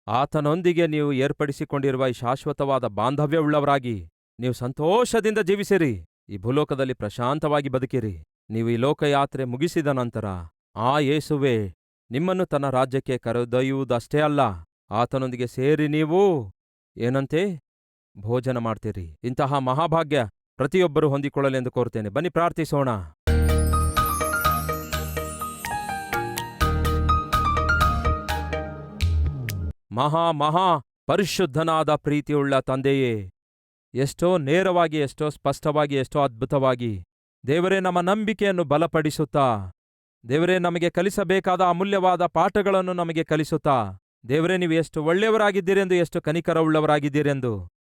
ಆತನೊಂದಿಗೆ ನೀವು ಏರ್ಪಡಿಸಿಕೊಂಡಿರುವ ಈ ಶಾಶ್ವತವಾದ ಬಾಂಧವ್ಯವುಳ್ಳವರಾಗಿ ನೀವು ಸಂತೋಷದಿಂದ ಜೀವಿಸಿರಿ. ಈ ಭೂಲೋಕದಲ್ಲಿ ಪ್ರಶಾಂತವಾಗಿ ಬದುಕಿರಿ. ನೀವು ಈ ಲೋಕಯಾತ್ರೆ ಮುಗಿಸಿದ ನಂತರ ಆ ಯೇಸುವೇ ನಿಮ್ಮನ್ನು ತನ್ನ ರಾಜ್ಯಕ್ಕೆ ಕರೆದೊಯ್ಯುವುದಷ್ಟೇ ಅಲ್ಲ, ಆತನೊಂದಿಗೆ ಸೇರಿ ನೀವು ಏನಂತೆ ಭೋಜನ ಮಾಡ್ತೀರಿ. ಇಂತಹ ಮಹಾಭಾಗ್ಯ ಪ್ರತಿಯೊಬ್ಬರೂ ಹೊಂದಿಕೊಳ್ಳಲೆಂದು ಕೋರ್ತೇನೆ. ಬನ್ನಿ ಪ್ರಾರ್ಥಿಸೋಣ. ಮಹಾ ಪರಿಶುದ್ಧನಾದ ಪ್ರೀತಿಯುಳ್ಳ ತಂದೆಯೇ, ಎಷ್ಟೋ ನೇರವಾಗಿ, ಎಷ್ಟೋ ಸ್ಪಷ್ಟವಾಗಿ, ಎಷ್ಟೋ ಅದ್ಭುತವಾಗಿ ದೇವರೇ ನಮ್ಮ ನಂಬಿಕೆಯನ್ನು ಬಲಪಡಿಸುತ್ತಾ, ದೇವರೇ ನಮಗೆ ಕಲಿಸಬೇಕಾದ ಅಮೂಲ್ಯವಾದ ಪಾಠಗಳನ್ನು ನಮಗೆ ಕಲಿಸುತ್ತಾ, ದೇವರೇ ನೀವು ಎಷ್ಟು ಒಳ್ಳೆಯವರಾಗಿದ್ದೀರೆಂದು, ಎಷ್ಟು ಕನಿಕರವುಳ್ಳವರಾಗಿದ್ದೀರೆಂದು,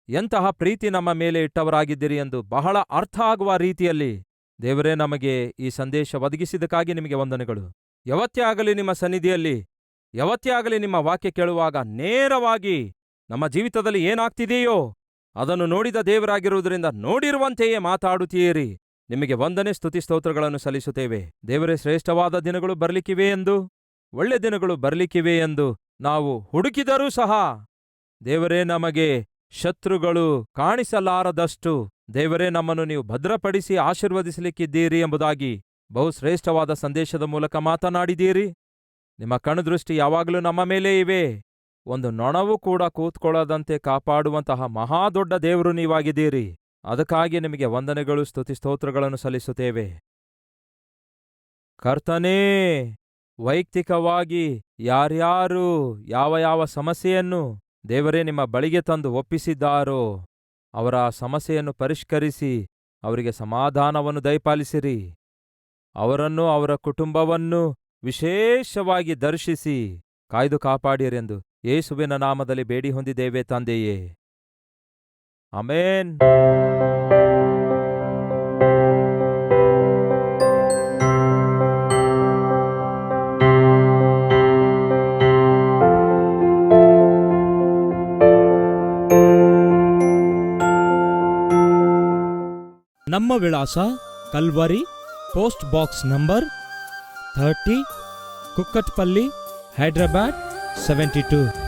ಎಂತಹ ಪ್ರೀತಿ ನಮ್ಮ ಮೇಲೆ ಇಟ್ಟವರಾಗಿದ್ದೀರಿ ಎಂದು ಬಹಳ ಅರ್ಥ ಆಗುವ ರೀತಿಯಲ್ಲಿ ದೇವರೇ ನಮಗೆ ಈ ಸಂದೇಶ ಒದಗಿಸಿದ್ದಕ್ಕಾಗಿ ನಿಮಗೆ ವಂದನೆಗಳು. ಯಾವತ್ತೇ ಆಗಲಿ ನಿಮ್ಮ ಸನ್ನಿಧಿಯಲ್ಲಿ, ಯಾವತ್ತೇ ಆಗಲಿ ನಿಮ್ಮ ವಾಕ್ಯ ಕೇಳುವಾಗ ನೇರವಾಗಿ ನಮ್ಮ ಜೀವಿತದಲ್ಲಿ ಏನಾಗ್ತಿದೆಯೋ ಅದನ್ನು ನೋಡಿದ ದೇವರಾಗಿರುವುದರಿಂದ ನೋಡಿರುವಂತೆಯೇ ಮಾತಾಡುತ್ತೀರಿ. ನಿಮಗೆ ವಂದನೆ, ಸ್ತುತಿ, ಸ್ತೋತ್ರಗಳನ್ನು ಸಲ್ಲಿಸುತ್ತೇವೆ. ದೇವರೇ, ಶ್ರೇಷ್ಠವಾದ ದಿನಗಳು ಬರಲಿಕ್ಕಿವೆ ಎಂದು, ಒಳ್ಳೆ ದಿನಗಳು ಬರಲಿಕ್ಕಿವೆ ಎಂದು ನಾವು ಹುಡುಕಿದರೂ ಸಹ ದೇವರೇ ನಮಗೆ ಶತ್ರುಗಳು ಕಾಣಿಸಲಾರದಷ್ಟು ದೇವರೇ ನಮ್ಮನ್ನು ನೀವು ಭದ್ರಪಡಿಸಿ ಆಶೀರ್ವದಿಸಲಿಕ್ಕಿದ್ದೀರಿ ಎಂಬುದಾಗಿ ಬಹುಶ್ರೇಷ್ಠವಾದ ಸಂದೇಶದ ಮೂಲಕ ಮಾತನಾಡಿದ್ದೀರಿ. ನಿಮ್ಮ ಕಣ್ಣುದೃಷ್ಟಿ ಯಾವಾಗಲೂ ನಮ್ಮ ಮೇಲೆ ಇವೆ. ಒಂದು ನೊಣವೂ ಕೂಡ ಕೂತ್ಕೊಳ್ಳದಂತೆ ಕಾಪಾಡುವಂತಹ ಮಹಾದೊಡ್ಡ ದೇವರು ನೀವಾಗಿದ್ದೀರಿ. ಅದಕ್ಕಾಗಿ ನಿಮಗೆ ವಂದನೆಗಳು, ಸ್ತುತಿ, ಸ್ತೋತ್ರಗಳನ್ನು ಸಲ್ಲಿಸುತ್ತೇವೆ. ಕರ್ತನೇ, ವೈಯಕ್ತಿಕವಾಗಿ ಯಾರ್ಯಾರು ಯಾವ ಯಾವ ಸಮಸ್ಯೆಯನ್ನು ದೇವರೇ ನಿಮ್ಮ ಬಳಿಗೆ ತಂದು ಒಪ್ಪಿಸಿದ್ದಾರೋ ಅವರ ಸಮಸ್ಯೆಯನ್ನು ಪರಿಷ್ಕರಿಸಿ ಅವರಿಗೆ ಸಮಾಧಾನವನ್ನು ದಯಪಾಲಿಸಿರಿ. ಅವರನ್ನು, ಅವರ ಕುಟುಂಬವನ್ನು ವಿಶೇಷವಾಗಿ ದರ್ಶಿಸಿ ಕಾಯ್ದು ಕಾಪಾಡಿರೆಂದು ಯೇಸುವಿನ ನಾಮದಲ್ಲಿ ಬೇಡಿ ಹೊಂದಿದ್ದೇವೆ ತಂದೆಯೇ. ಆಮೆನ್. ನಮ್ಮ ವಿಳಾಸ Calvary, post box number 30, Kukatpally, Hyderabad 72.